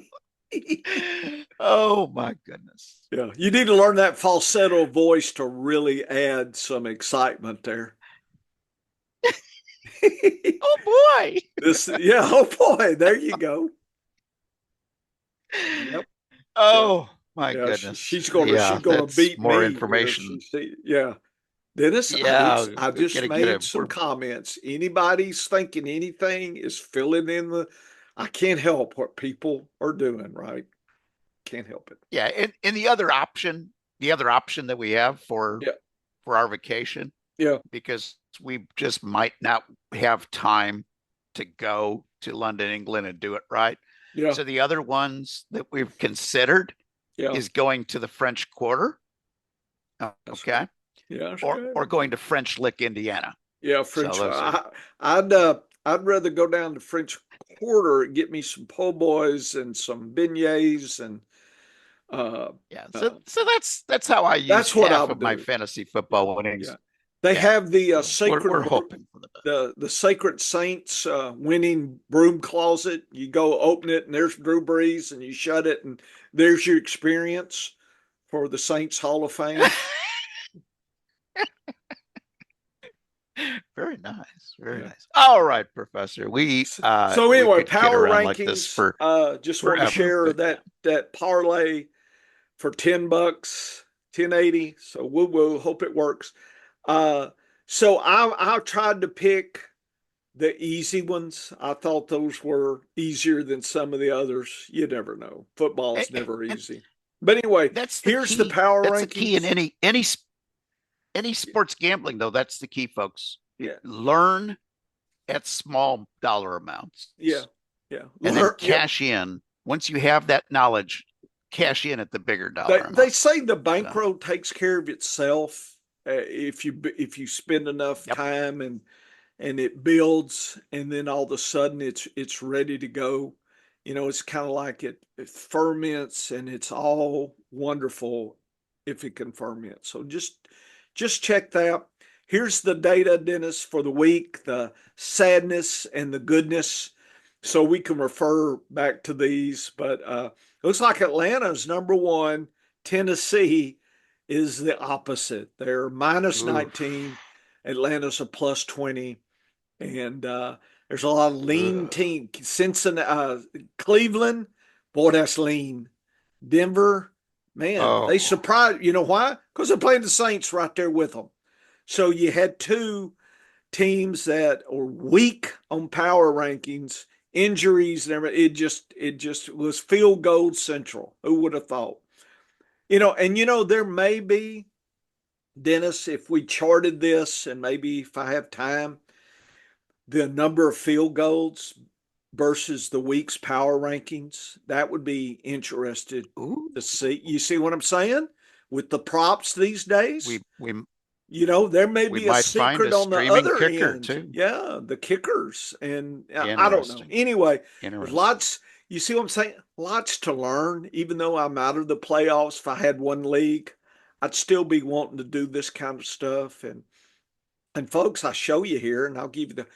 Oh my goodness. Yeah. You need to learn that falsetto voice to really add some excitement there. Oh boy. Yeah, oh boy, there you go. Yep. Yeah. Oh my Yeah, goodness. she's Yeah, gonna that's beat more me here if information. she see. Yeah, Dennis, Yeah, I we just gotta get made a some we're comments. Anybody's thinking anything is filling in the. I can't help what people are doing. Right? Can't help it. yeah, and the other option that we have Yeah. for our vacation, Yeah. because we just might not have time to go to London, England and do it right. Yeah. So the other ones that we've considered Yeah. is going to the French Quarter, That's right. okay, Yeah. That's or good. going to French Lick, Indiana. Yeah. So French. those are I'd rather go down to French Quarter and get me some po' boys and some beignets and uh, yeah. So uh that's how I use that's what I half would of my do. fantasy Yeah, football yeah. winnings. They Yeah. have the So we're sacred hoping for the best. the sacred saints winning broom closet. You go open it and there's Drew Brees, and you shut it and there's your experience for the Saints Hall of Fame. Very nice. Very Yeah. nice. All right, Professor. So We anyway, could kid power around like this rankings. for Just want to forever, share but yeah. that parlay for $10, 1080. So we'll hope it works. Uh, so I tried to pick the easy ones. I thought those were easier than some of the others. You never know. Football's never And easy. But anyway, that's the here's the key. power That's the key in rankings. any sports gambling, though. That's the key, folks. Yeah. Learn at small dollar amounts, Yeah. Yeah. and then Learn, yeah. cash in. Once you have that knowledge, cash in at the bigger dollar They amounts. say the So, bankroll takes care of itself if you spend enough yep. time and it builds, and then all of a sudden it's ready to go. It's kind of like it ferments, and it's all wonderful if it can ferment. So just check that. Here's the data, Dennis, for the week, the sadness and the goodness. So we can refer back to these, but looks like Atlanta's number one. Tennessee is the opposite. They're minus Oof. 19. Atlanta's a plus 20. And there's a lot of lean Ugh. team. Cincinnati, Cleveland, boy, that's lean. Denver, man, they Oh. surprised. You know why? Because they're playing the Saints right there with them. So you had two teams that are weak on power rankings, injuries, and everything. It just was field goal central. Who would have thought? And there may be, Dennis, if we charted this, and maybe if I have time, the number of field goals versus the week's power rankings. That would be interested Ooh. to see. You see what I'm saying? With the props these days, We we there may we be a might find secret a on the streaming other kicker end. too. Yeah, the kickers. And I don't know. Interesting. Anyway, there's Interesting. lots, you see what I'm saying? Lots to learn. Even though I'm out of the playoffs, if I had one league, I'd still be wanting to do this kind of stuff. And folks, I show you here, and I'll give you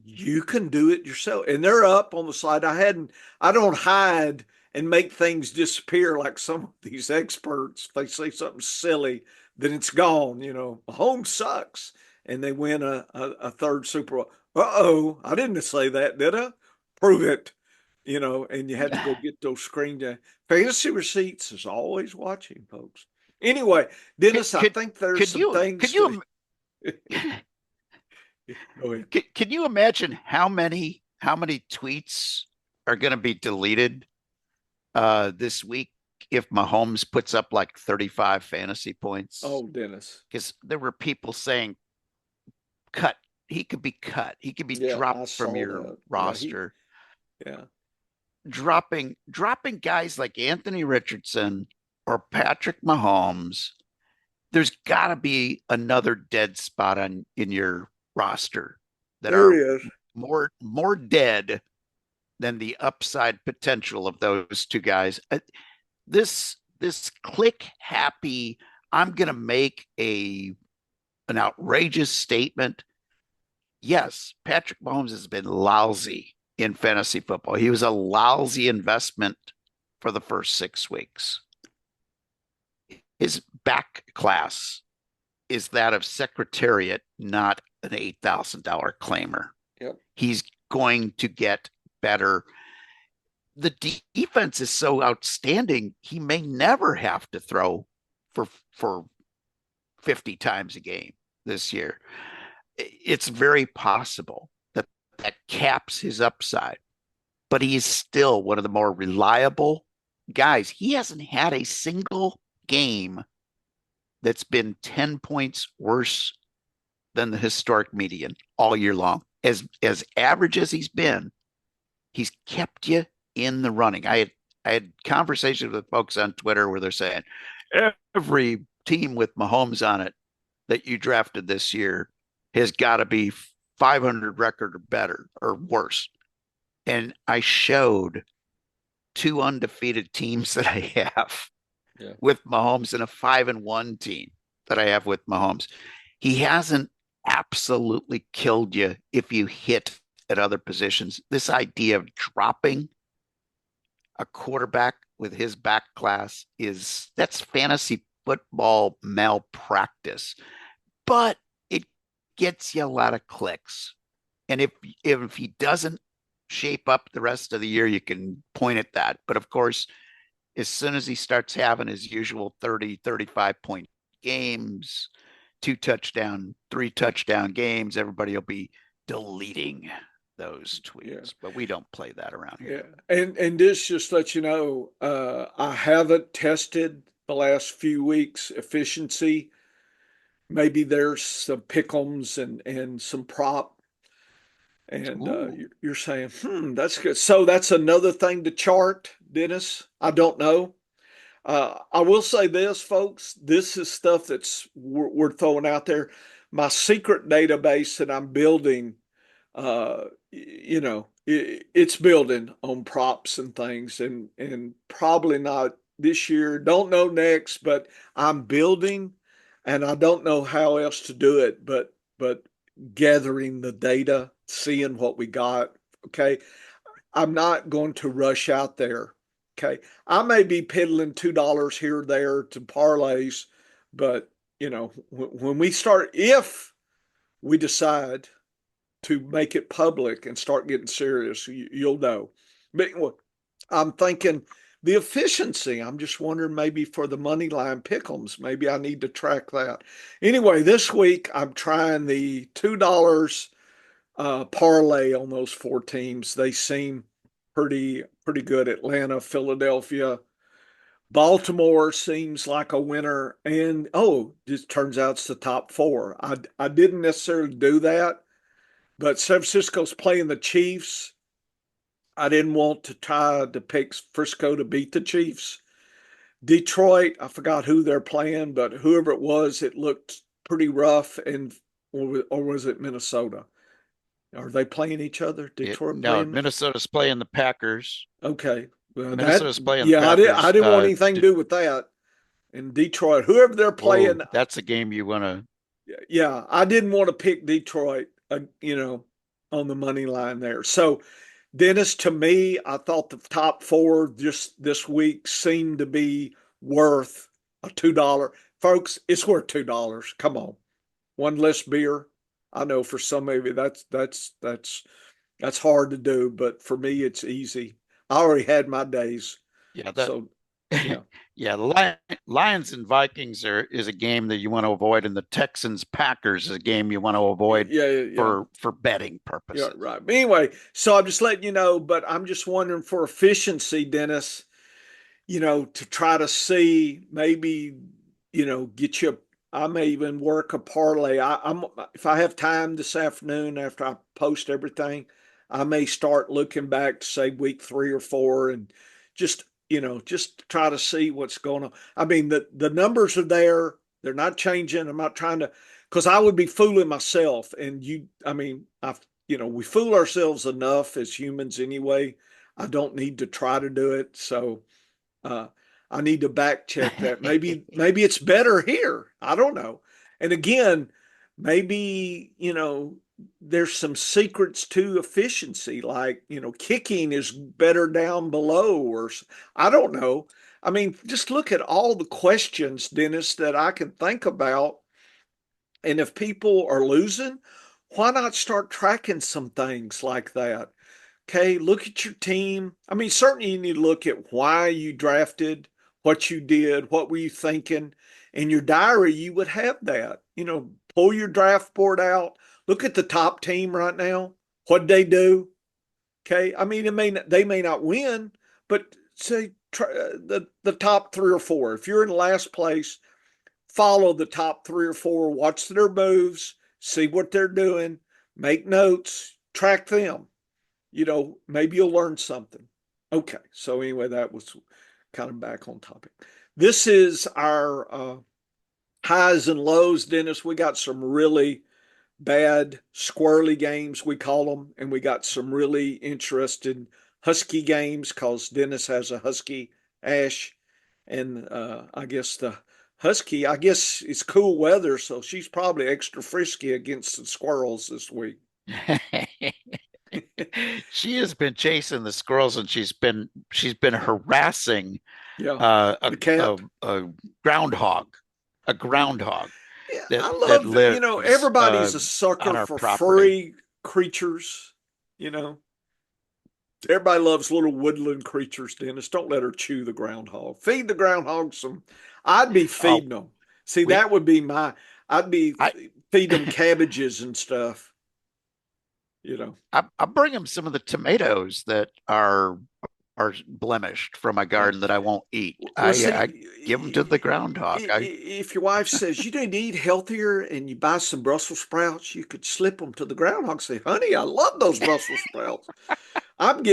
you can do it yourself. And they're up on the slide. I don't hide and make things disappear like some of these experts. If they say something silly, then it's gone. Mahomes sucks, and they win a third Super Bowl. Uh-oh, I didn't say that, did I? Prove it. And you had to go get those screen. Fantasy receipts is always watching, folks. Anyway, Could Dennis, I could think there's could some could things to. you Go ahead. can you imagine how many tweets are going to be deleted this week if Mahomes puts up like 35 fantasy points? Oh, Dennis. Because there were people saying cut. He could be cut. He could be Yeah, I dropped from saw your that. Yeah, roster. yeah, Dropping guys like Anthony Richardson or Patrick Mahomes. There's got to be another dead spot in your roster that there are is. more dead than the upside potential of those two guys. This click happy, I'm going to make an outrageous statement. Yes, Patrick Mahomes has been lousy in fantasy football. He was a lousy investment for the first 6 weeks. His back class is that of Secretariat, not an $8,000 claimer. Yep. He's going to get better. The defense is so outstanding, he may never have to throw for 50 times a game this year. It's very possible that that caps his upside, but he is still one of the more reliable guys. He hasn't had a single game that's been 10 points worse than the historic median all year long. As average as he's been, he's kept you in the running. I had conversations with folks on Twitter where they're saying every team with Mahomes on it that you drafted this year has got to be 500 record or better or worse. And I showed two undefeated teams that I have with Mahomes and a 5-1 team that I have with Mahomes. He hasn't absolutely killed you if you hit at other positions. This idea of dropping a quarterback with his back class that's fantasy football malpractice, but it gets you a lot of clicks. And if he doesn't shape up the rest of the year, you can point at that. But of course, as soon as he starts having his usual 30, 35 point games, 2 touchdown, 3 touchdown games, everybody will be deleting those tweets. But we don't play that around here. And this just lets you know, I haven't tested the last few weeks efficiency. Maybe there's some pick'ems and some prop. And you're saying, that's good. So that's another thing to chart, Dennis. I don't know. I will say this, folks. This is stuff we're throwing out there. My secret database that I'm building, it's building on props and things, and probably not this year. Don't know next, but I'm building, and I don't know how else to do it, but gathering the data, seeing what we got. Okay. I'm not going to rush out there. Okay. I may be piddling $2 here or there to parlays, but when we start, if we decide to make it public and start getting serious, you'll know. But I'm thinking the efficiency, I'm just wondering maybe for the money line pick'ems, maybe I need to track that. Anyway, this week I'm trying the $2 parlay on those 4 teams. They seem pretty good. Atlanta, Philadelphia, Baltimore seems like a winner, and it turns out it's the top 4. I didn't necessarily do that, but San Francisco's playing the Chiefs. I didn't want to try to pick Frisco to beat the Chiefs. Detroit, I forgot who they're playing, but whoever it was, it looked pretty rough. Or was it Minnesota? Are they playing each other? Detroit No, playing? Minnesota's playing the Packers. Okay. Well, Minnesota's playing the Packers. I didn't want anything to do with that. In Detroit, whoever they're playing, that's a game you want to. Yeah, I didn't want to pick Detroit, on the money line there. So, Dennis, to me, I thought the top 4 just this week seemed to be worth a $2. Folks, it's worth $2. Come on, one less beer. I know for some of you that's hard to do, but for me it's easy. I already had my days. Yeah, so yeah. Yeah, the Lions and Vikings is a game that you want to avoid, and the Texans Packers is a game you want to avoid for betting purposes. Yeah, right. But anyway, so I'm just letting you know, but I'm just wondering for efficiency, Dennis, to try to see maybe, get you. I may even work a parlay. If I have time this afternoon after I post everything, I may start looking back to say week 3 or 4 and just try to see what's going on. I mean, the numbers are there. They're not changing. I'm not trying to, because I would be fooling myself. And we fool ourselves enough as humans anyway. I don't need to try to do it. So, I I need to back check that. Maybe it's better here. I don't know. And again, maybe, there's some secrets to efficiency, like, kicking is better down below, or I don't know. I mean, just look at all the questions, Dennis, that I can think about. And if people are losing, why not start tracking some things like that? Okay, look at your team. I mean, certainly you need to look at why you drafted, what you did, what were you thinking. In your diary, you would have that. Pull your draft board out. Look at the top team right now. What'd they do? Okay, I mean, they may not win, but say the top three or four. If you're in last place, follow the top three or four. Watch their moves. See what they're doing. Make notes. Track them. Maybe you'll learn something. Okay, so anyway, that was kind of back on topic. This is our highs and lows, Dennis. We got some really bad squirrely games, we call them, and we got some really interesting husky games because Dennis has a husky Ash, and I guess the husky, I guess it's cool weather, so she's probably extra frisky against the squirrels this week. She has been chasing the squirrels, and she's been harassing Yeah, uh, the a, cat. a groundhog, a groundhog Yeah, that I that love that. lives Everybody's a on sucker our for property. furry creatures. You know, everybody loves little woodland creatures, Dennis. Don't let her chew the groundhog. Feed the groundhog some. I'd be Oh, feeding them. See, we that would be I'd be I feed them cabbages and stuff. You know, I bring him some of the tomatoes that are blemished from my yeah. garden that I won't eat. Well, I see, give them to the groundhog. if your wife says you need to eat healthier and you buy some Brussels sprouts, you could slip them to the groundhog. Say, honey, I love those Brussels sprouts. I'm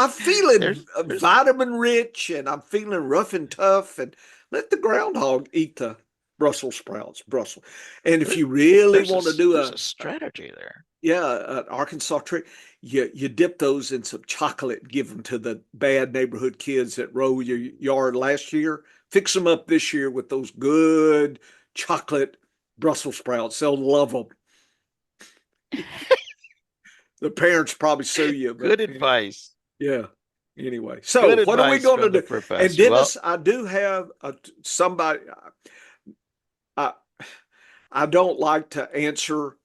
feeling There's vitamin rich and I'm feeling rough and tough, and let the groundhog eat the Brussels sprouts, Brussels. And if there's you really there's a want to do there's a strategy there. an Arkansas trick, you dip those in some chocolate and give them to the bad neighborhood kids that row your yard last year. Fix them up this year with those good chocolate Brussels sprouts. They'll love them. The parents probably sue you, but Good advice. yeah. Anyway, Good so what are we advice going to from the do? And professor. Well, Dennis, I do have somebody. I I don't like to answer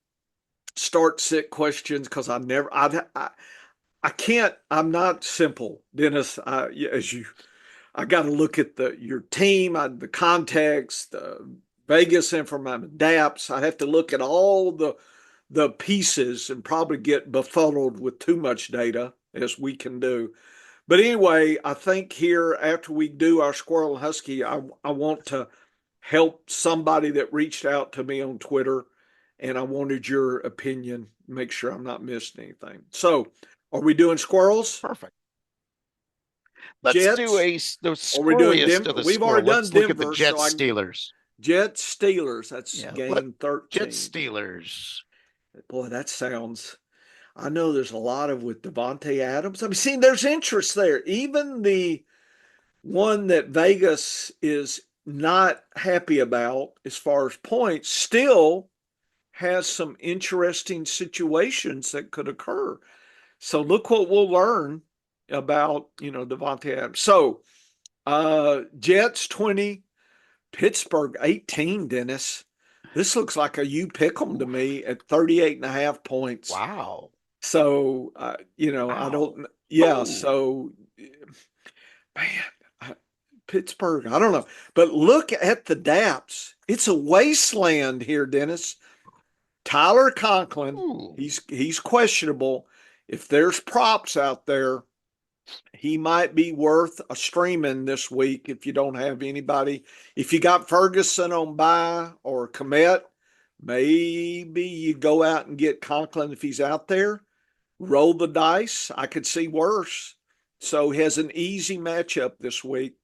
start sit questions because I can't. I'm not simple, Dennis. I got to look at your team, the context, the Vegas information, DAPS. I have to look at all the pieces and probably get befuddled with too much data, as we can do. But anyway, I think here after we do our Squirrel and Husky, I want to help somebody that reached out to me on Twitter, and I wanted your opinion, make sure I'm not missing anything. So, are we doing squirrels, perfect. Let's do Jets? the Are we doing squirreliest of Denver? the We've squirrel. already done Let's look at the Denver, so Jets I Steelers. Jets Steelers. That's Yeah, let game Jets 13. Steelers. Boy, that sounds. I know there's a lot of with Devontae Adams. I mean, see, there's interest there. Even the one that Vegas is not happy about as far as points still has some interesting situations that could occur. So look what we'll learn about, Devontae Adams. So Jets 20, Pittsburgh 18, Dennis. This looks like a you pick 'em to Oof. me at 38 and a half points. Wow. So, I Wow. don't, yeah. Oh, So, man, Pittsburgh, I don't know. But look at the DAPS. It's a wasteland here, Dennis. Tyler Conklin, ooh. he's questionable. If there's props out there, he might be worth a streaming this week if you don't have anybody. If you got Ferguson on bye or Komet, maybe you go out and get Conklin if he's out there. Roll the dice. I could see worse. So he has an easy matchup this week.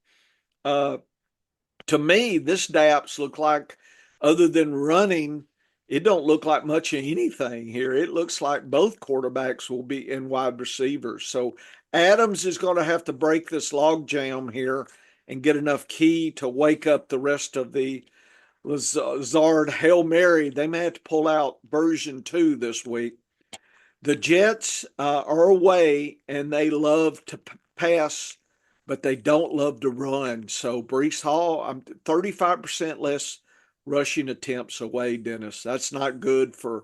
Uh, to me, this DAPS look like, other than running, it don't look like much of anything here. It looks like both quarterbacks will be in wide receivers. So Adams is going to have to break this log jam here and get enough key to wake up the rest of the Lazard Hail Mary. They may have to pull out version 2 this week. The Jets are away and they love to pass, but they don't love to run. So Brees Hall, I'm 35% less rushing attempts away, Dennis. That's not good for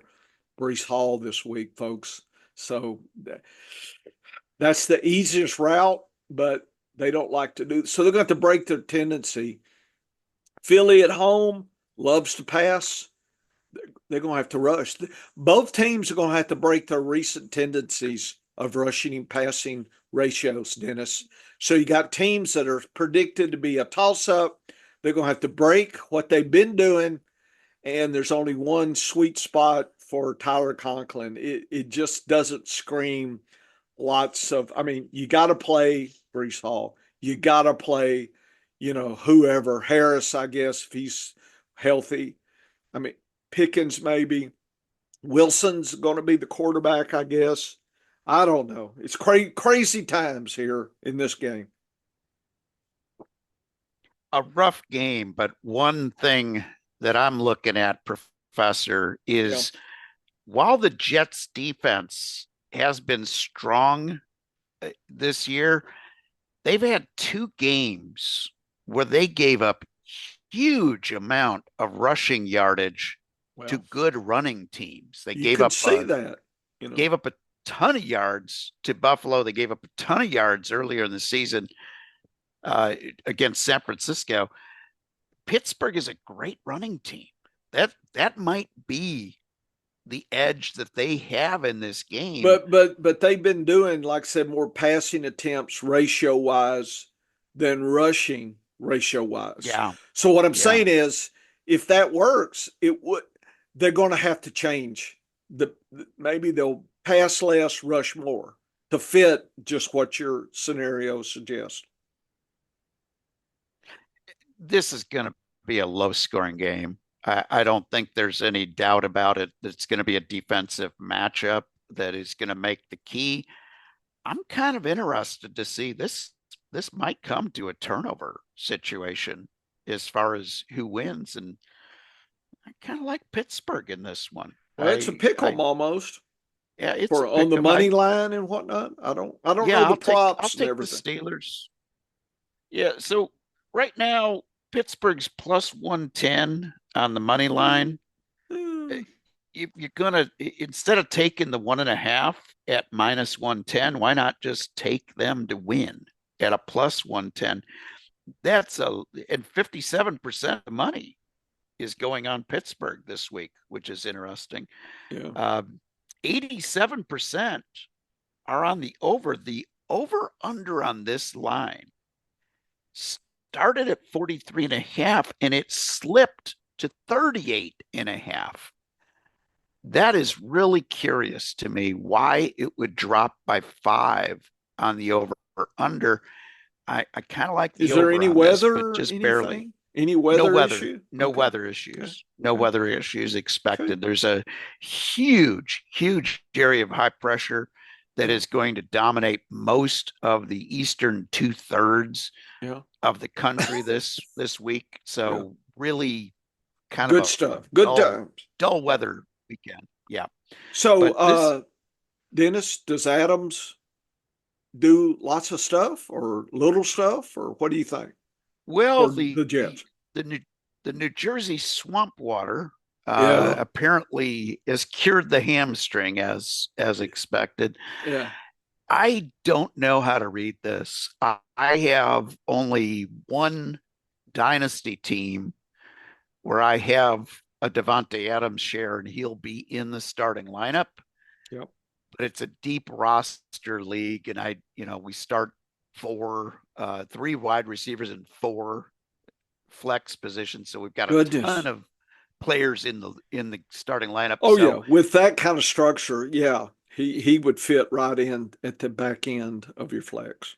Brees Hall this week, folks. So that's the easiest route, but they don't like to do. So they're going to have to break their tendency. Philly at home loves to pass. They're going to have to rush. Both teams are going to have to break their recent tendencies of rushing and passing ratios, Dennis. So you got teams that are predicted to be a toss-up. They're going to have to break what they've been doing, and there's only one sweet spot for Tyler Conklin. It just doesn't scream lots of. I mean, you got to play Brees Hall. You got to play, whoever, Harris, I guess, if he's healthy. I mean, Pickens maybe. Wilson's going to be the quarterback, I guess. I don't know. It's crazy times here in this game. A rough game, but one thing that I'm looking at, Professor, is while the Jets defense has been strong this year, they've had 2 games where they gave up huge amount of rushing yardage to good running teams. They gave up gave up a ton of yards to Buffalo. They gave up a ton of yards earlier in the season against San Francisco. Pittsburgh is a great running team. That might be the edge that they have in this game. But they've been doing, like I said, more passing attempts ratio wise than rushing ratio wise. Yeah. So what I'm saying is, if that works, they're going to have to change. Maybe they'll pass less, rush more to fit just what your scenario suggests. This is going to be a low-scoring game. I don't think there's any doubt about it. It's going to be a defensive matchup that is going to make the key. I'm kind of interested to see this. This might come to a turnover situation as far as who wins, and I kind of like Pittsburgh in this one. Well, it's a pick 'em almost. Yeah, it's on the money line and whatnot. I don't know the props I'll take and everything. The Steelers. Yeah, so right now Pittsburgh's plus 110 on the money line. You're gonna, instead of taking the 1.5 at minus 110, why not just take them to win at a plus 110? And 57% of the money is going on Pittsburgh this week, which is interesting. 87% are on the over. The over under on this line started at 43.5 and it slipped to 38.5. That is really curious to me why it would drop by 5 on the over or under. I kind of like the over. Is there any weather? Just anything? Barely. Any weather issue? No weather issues. Okay. No weather issues expected. Okay. There's a huge area of high pressure that is going to dominate most of the eastern 2/3 of the country this week. So really kind good of stuff. Good times. Dull weather weekend. Yeah. So Dennis, does Adams do lots of stuff or little stuff, or what do you think? Well, the Jets, the New Jersey swamp water apparently has cured the hamstring as expected. Yeah, I don't know how to read this. I have only one dynasty team where I have a Devontae Adams share, and he'll be in the starting lineup. Yep. But it's a deep roster league, and we start 3 wide receivers and 4 flex positions. So we've got a ton of players in the starting lineup. With that kind of structure, he would fit right in at the back end of your flex.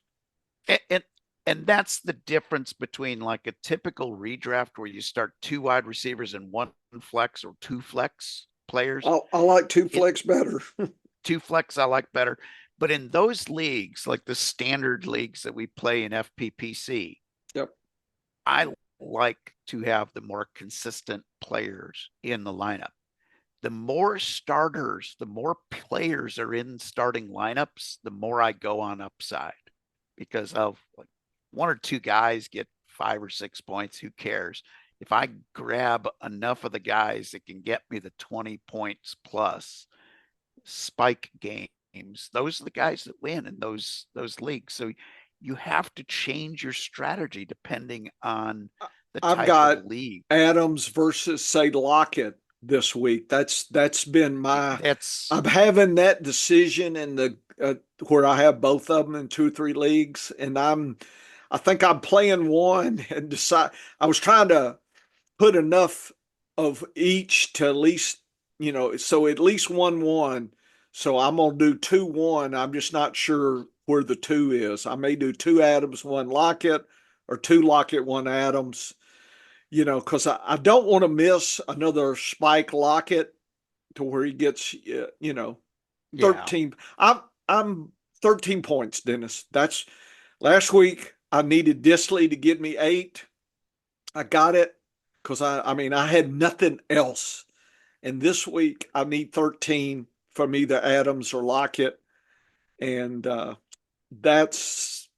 And that's the difference between like a typical redraft where you start 2 wide receivers and 1 flex or 2 flex players. I like 2 flex better. 2 flex I like better. But in those leagues, like the standard leagues that we play in FPPC, I like to have the more consistent players in the lineup. The more starters, the more players are in starting lineups, the more I go on upside because of like one or two guys get 5 or 6 points. Who cares? If I grab enough of the guys that can get me the 20 points plus spike games, those are the guys that win in those leagues. So you have to change your strategy depending on the I've type of got league. Adams versus say Lockett this week. That's been my. That's I'm having that decision in the where I have both of them in 2 or 3 leagues, and I think I'm playing one and decide. I was trying to put enough of each to at least so at least 1-1. So I'm gonna do 2-1. I'm just not sure where the two is. I may do 2 Adams, 1 Lockett, or 2 Lockett, 1 Adams. Because I don't want to miss another Spike Lockett to where he gets, yeah. 13. I'm 13 points, Dennis. That's last week. I needed Disley to get me 8. I got it because I mean I had nothing else, and this week I need 13 from either Adams or Lockett, and that's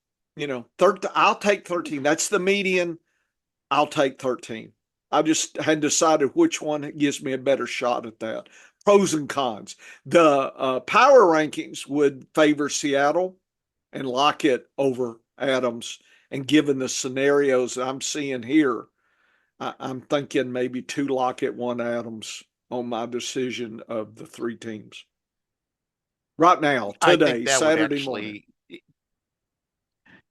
I'll take 13. That's the median. I'll take 13. I just hadn't decided which one gives me a better shot at that. Pros and cons. The power rankings would favor Seattle and Lockett over Adams. And given the scenarios I'm seeing here, I'm thinking maybe 2 Lockett, 1 Adams on my decision of the 3 teams. Right now, I think today, that would Saturday morning. actually,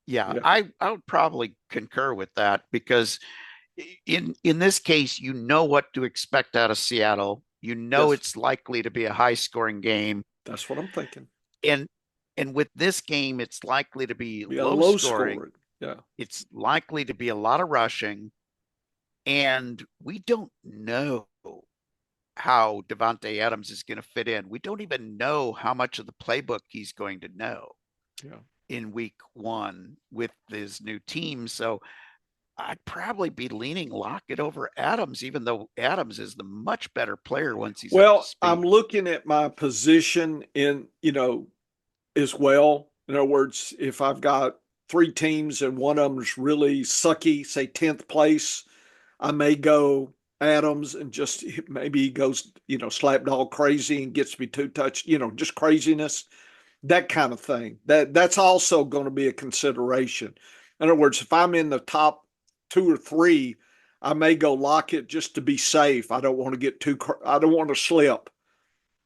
yeah, Yeah. I would probably concur with that because in this case, you know what to expect out of Seattle. You know Yes. it's likely to be a high scoring game. That's what I'm thinking. And and with this game, it's likely to be Be a low low scoring. scoring. Yeah. It's likely to be a lot of rushing. And we don't know how Devontae Adams is going to fit in. We don't even know how much of the playbook he's going to know Yeah. in week 1 with his new team. So I'd probably be leaning Lockett over Adams, even though Adams is the much better player once he's up to Well, I'm speed. looking at my position in, as well. In other words, if I've got 3 teams and one of them's really sucky, say 10th place, I may go Adams and just maybe he goes, slapdog crazy and gets me 2 touch, just craziness, that kind of thing. That's also going to be a consideration. In other words, if I'm in the top 2 or 3, I may go Lockett just to be safe. I don't want to get too. I don't want to slip.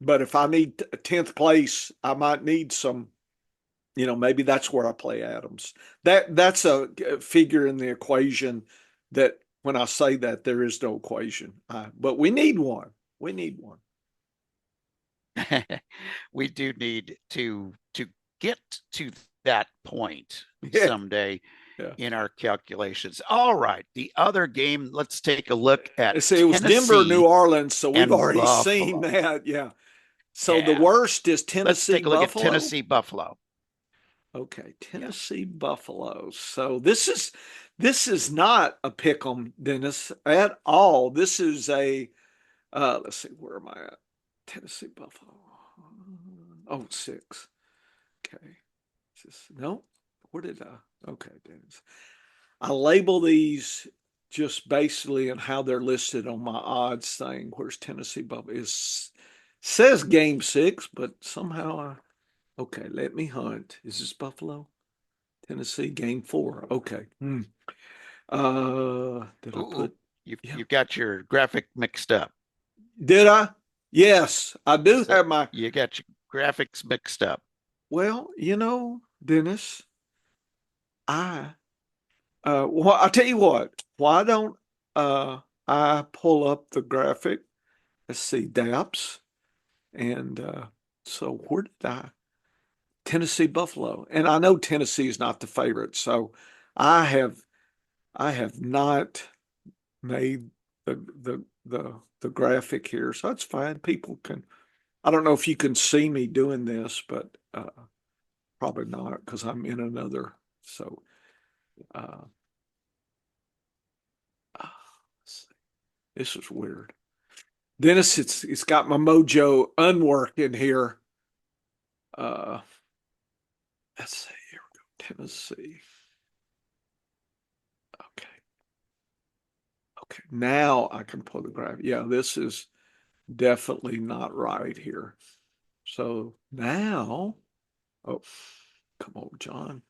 But if I need 10th place, I might need some. Maybe that's where I play Adams. That's a figure in the equation that when I say that there is no equation, but we need one. We need one. We do need to get to that point Yeah, someday yeah. in our calculations. All right, the other game, let's take a look at See, it was Denver, New Tennessee Orleans, so we've and already seen Buffalo. that. Yeah. So the Yeah, worst is let's Tennessee, take a look at Buffalo. Tennessee Buffalo. Okay, Yeah. Tennessee, Buffalo. So this is not a pick 'em, Dennis, at all. This is a let's see, where am I at? Tennessee, Buffalo. Oh, 6. Okay. No, where did I? Okay, Dennis. I label these just basically on how they're listed on my odds thing. Where's Tennessee, Buffalo? It says game 6, but somehow okay, let me hunt. Is this Buffalo? Tennessee game 4. Okay. Did I Ooh, put you yeah. you got your graphic mixed up. Did I? Yes, I do So have my you got your graphics mixed up. well, Dennis, I well, I'll tell you what, why don't I pull up the graphic? Let's see, DAPS. And so where did I Tennessee Buffalo? And I know Tennessee is not the favorite, so I have I have not made the graphic here, so that's fine. People can. I don't know if you can see me doing this, but probably not because I'm in another. So uh, This is weird. Dennis, it's got my mojo unworking here. Uh, let's see. Here we go. Tennessee. Okay. Okay. Now I can pull the graph. Yeah, this is definitely not right here. So now, oh, come on, John.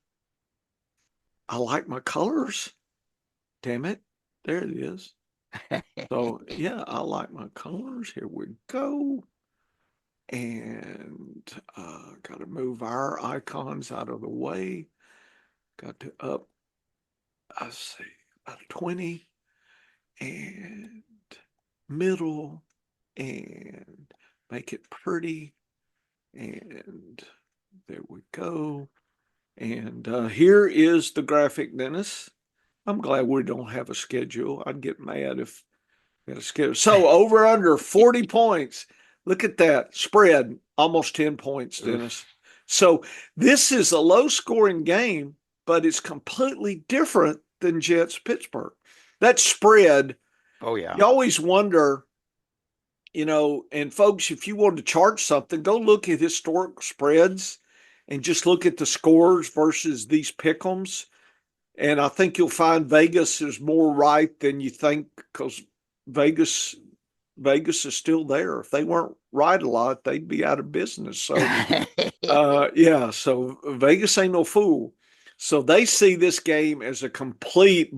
I like my colors. Damn it. There it is. So yeah, I like my colors. Here we go. And got to move our icons out of the way. Got to up, I see, about 20 and middle and make it pretty. And there we go. And here is the graphic, Dennis. I'm glad we don't have a schedule. I'd get mad if we had a schedule. So over under 40 points. Look at that spread, almost 10 points, Dennis. So this is a low scoring game, but it's completely different than Jets Pittsburgh. That spread, Oh, yeah. you always wonder, and folks, if you want to charge something, go look at historic spreads and just look at the scores versus these pick'ems. And I think you'll find Vegas is more right than you think because Vegas Vegas is still there. If they weren't right a lot, they'd be out of business. So yeah, so Vegas ain't no fool. So they see this game as a complete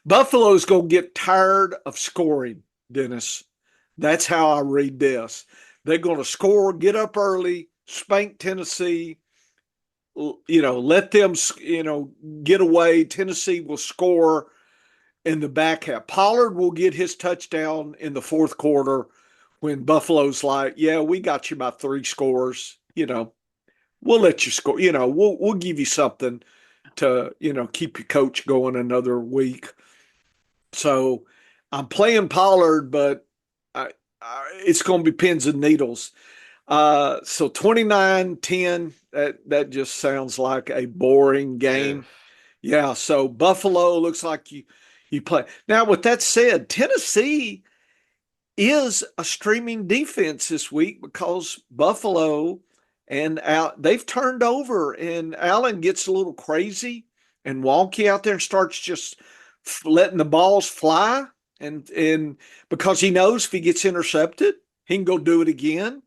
Buffalo's gonna get tired of scoring, Dennis. That's how I read this. They're gonna score, get up early, spank Tennessee, let them, get away. Tennessee will score in the back half. Pollard will get his touchdown in the fourth quarter when Buffalo's like, yeah, we got you about 3 scores. We'll let you score. We'll give you something to, keep your coach going another week. So I'm playing Pollard, but it's going to be pins and needles. So 29-10, that just sounds like a boring game. Yeah, so Buffalo looks like you play. Now, with that said, Tennessee is a streaming defense this week because Buffalo and they've turned over, and Allen gets a little crazy and wonky out there and starts just letting the balls fly, and because he knows if he gets intercepted, he can go do it again,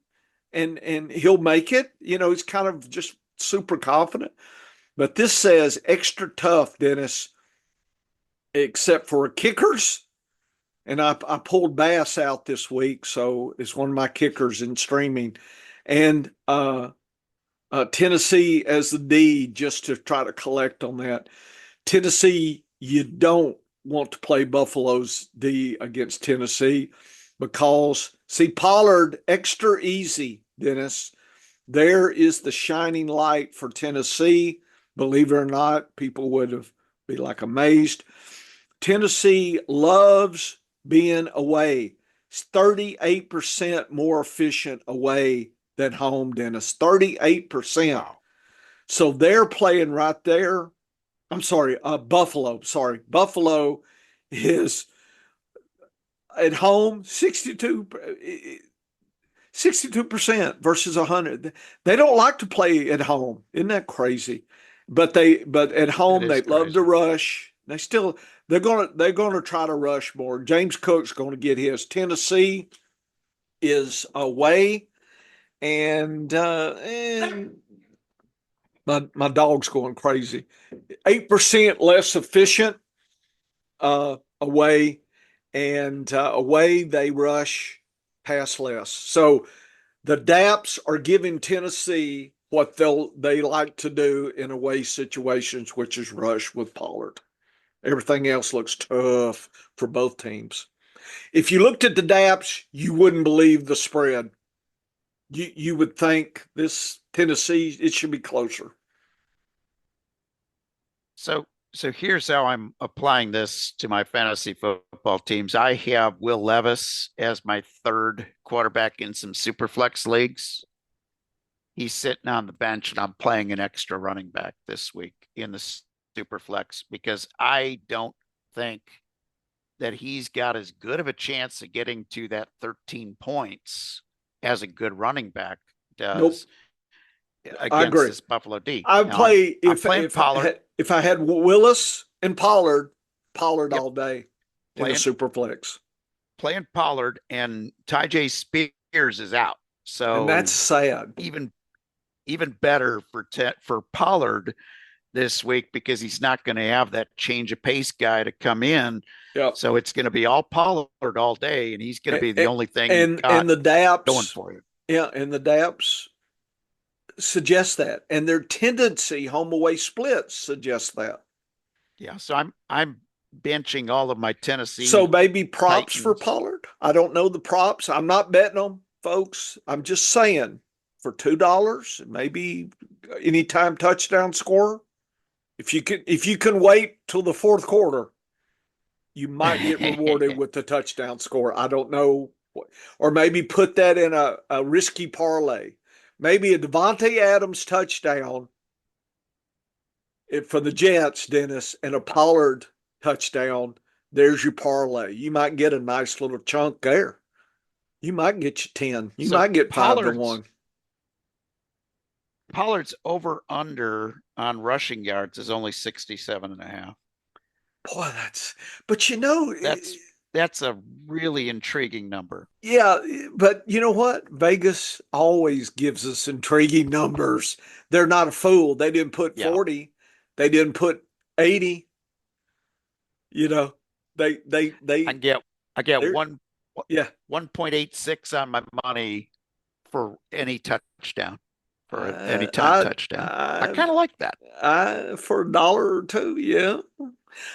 and he'll make it. He's kind of just super confident. But this says extra tough, Dennis, except for kickers. And I pulled Bass out this week, so it's one of my kickers in streaming. And Tennessee as the D, just to try to collect on that. Tennessee, you don't want to play Buffalo's D against Tennessee because, see, Pollard, extra easy, Dennis. There is the shining light for Tennessee. Believe it or not, people would have be like amazed. Tennessee loves being away. It's 38% more efficient away than home, Dennis. 38%. Wow. So they're playing right there. I'm sorry, Buffalo. Sorry. Buffalo is at home 62% versus 100. They don't like to play at home. Isn't that crazy? But at That home they is love to crazy. rush. They're gonna try to rush more. James Cook's going to get his. Tennessee is away, and my dog's going crazy. 8% less efficient away, and away they rush pass less. So the Daps are giving Tennessee what they like to do in away situations, which is rush with Pollard. Everything else looks tough for both teams. If you looked at the Daps, you wouldn't believe the spread. You would think this Tennessee, it should be closer. So here's how I'm applying this to my fantasy football teams. I have Will Levis as my third quarterback in some super flex leagues. He's sitting on the bench, and I'm playing an extra running back this week in the super flex because I don't think that he's got as good of a chance of getting to that 13 points as a good running back Nope. does I against agree. this Buffalo D. I Now play I'm playing Pollard, if I had Willis and Pollard, Pollard yep, all day in a playing super flex. playing Pollard, and Tyjae Spears is out. And that's So sad. even even better for Pollard this week because he's not going to have that change of pace guy to come in. Yep. So it's going to be all Pollard all day, and he's going to be the only thing you've got And the going DAPs, for you. yeah, and the DAPs suggest that, and their tendency home away splits suggest that. Yeah, so I'm benching all of my So Tennessee maybe props for Titans. Pollard. I don't know the props. I'm not betting them, folks. I'm just saying for $2, maybe anytime touchdown scorer. If you can wait till the fourth quarter, you might get rewarded with the touchdown score. I don't know. Or maybe put that in a risky parlay. Maybe a Devontae Adams touchdown for the Jets, Dennis, and a Pollard touchdown. There's your parlay. You might get a nice little chunk there. You might get you 10. You So might get 5-1. Pollard's over under on rushing yards is only 67.5. Boy, That's a really intriguing number. yeah, but you know what? Vegas always gives us intriguing numbers. They're not a fool. They didn't put Yeah. 40. They didn't put 80. You know, they I get one yeah. 1.86 on my money for any touchdown, for an anytime touchdown. I kind of like that. For $1 or $2, yeah.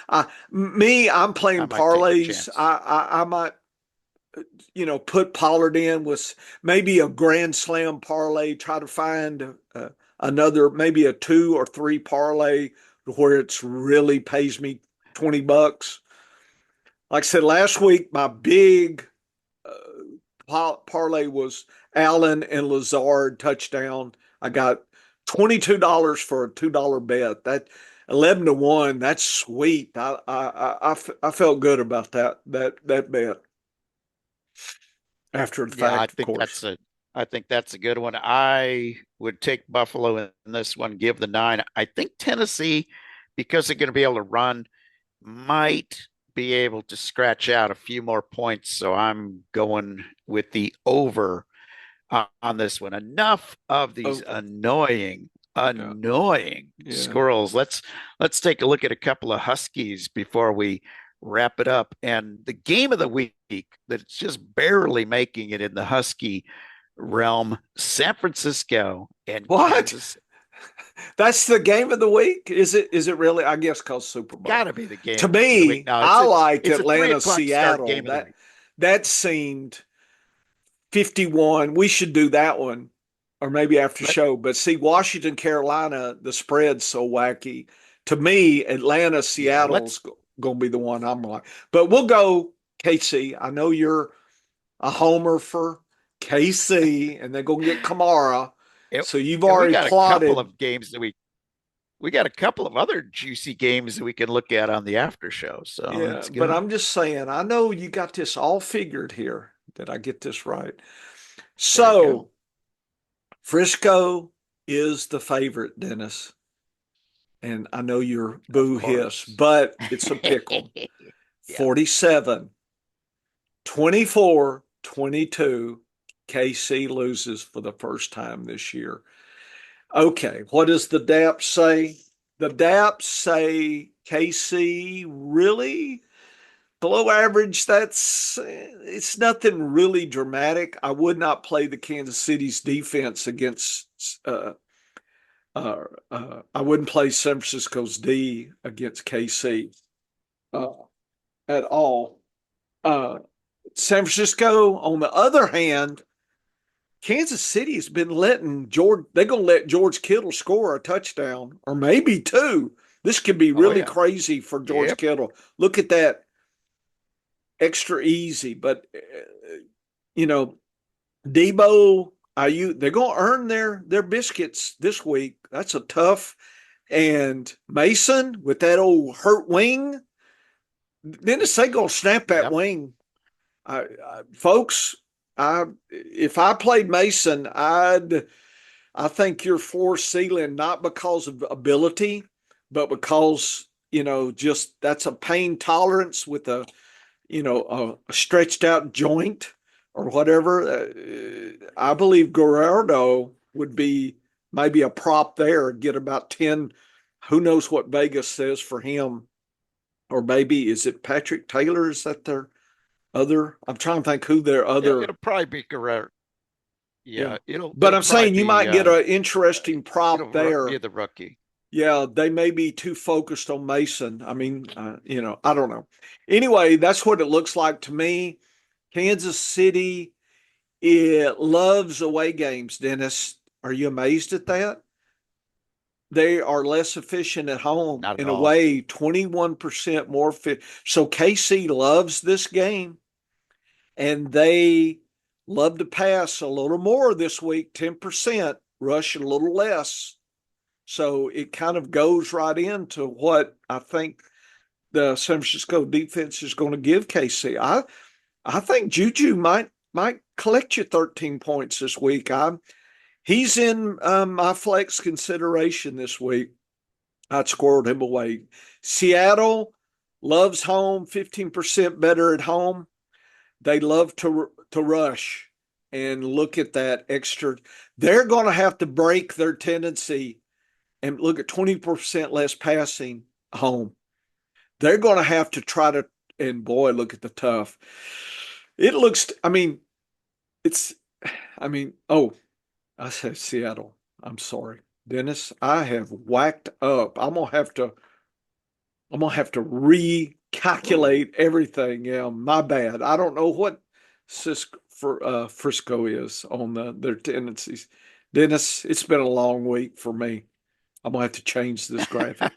I'm playing I might take a parlays. chance. I might, put Pollard in with maybe a grand slam parlay. Try to find another, maybe a 2 or 3 parlay where it's really pays me $20. Like I said last week, my big parlay was Allen and Lazard touchdown. I got $22 for a $2 bet. That 11-1. That's sweet. I felt good about that bet after the Yeah, fact, of course. I think that's a good one. I would take Buffalo in this one, give the 9. I think Tennessee, because they're going to be able to run, might be able to scratch out a few more points. So I'm going with the over on this one. Enough of these Over. annoying Yeah. squirrels. Let's take a look at a couple of Huskies before we wrap it up. And the game of the week that's just barely making it in the Husky realm, San Francisco and What? Kansas. That's the game of the week? Is it really? I guess called Super Bowl. Gotta be the game To of the week. me, No, I liked it's a 3 Atlanta o'clock start Seattle. game of the week. That seemed 51. We should do that one, or maybe after show. But see, Washington, Carolina, the spread's so wacky. To me, Atlanta, Seattle's going to be the one I'm like. But we'll go KC. I know you're a homer for KC, and they're going to get Kamara. So you've already plotted. A couple of games that we got a couple of other juicy games that we can look at on the after show. So yeah, but I'm just saying, I know you got this all figured here. Did I get this right? So Frisco is the favorite, Dennis. And I know you're boo hiss, but it's a pickle. Yeah. 47, 24, 22. KC loses for the first time this year. Okay, what does the DAPs say? The DAPs say KC really below average. It's nothing really dramatic. I would not play the Kansas City's defense against I wouldn't play San Francisco's D against KC at all. San Francisco, on the other hand, Kansas City has been letting they're going to let George Kittle score a touchdown or maybe 2. This could be really crazy for George Kittle. Look at that. Extra easy. But, Debo, they're going to earn their biscuits this week. That's a tough. And Mason with that old hurt wing, Dennis, they gonna snap that Yep. wing. Folks, if I played Mason, I think your floor ceiling, not because of ability, but because, just that's a pain tolerance with a stretched out joint or whatever. I believe Gerardo would be maybe a prop there, get about 10. Who knows what Vegas says for him? Or maybe is it Patrick Taylor? Is that their other? I'm trying to think who their other. It'll probably be Guerrero. Yeah. Yeah, it'll But it'll I'm probably saying you be might get an interesting prop be there. the rookie. Yeah, they may be too focused on Mason. I mean, I don't know. Anyway, that's what it looks like to me. Kansas City, it loves away games, Dennis. Are you amazed at that? They are less efficient at home. Not at In a all. way, 21% more fit. So KC loves this game, and they love to pass a little more this week, 10%, rush a little less. So it kind of goes right into what I think the San Francisco defense is going to give KC. I think Juju might collect you 13 points this week. He's in my flex consideration this week. I'd squirreled him away. Seattle loves home, 15% better at home. They love to rush and look at that extra. They're going to have to break their tendency and look at 20% less passing home. They're going to have to try to, and boy, look at the tough. It looks, it's, oh, I said Seattle. I'm sorry. Dennis, I have whacked up. I'm gonna have to recalculate everything. Yeah, my bad. I don't know what Frisco is on their tendencies. Dennis, it's been a long week for me. I'm gonna have to change this graphic.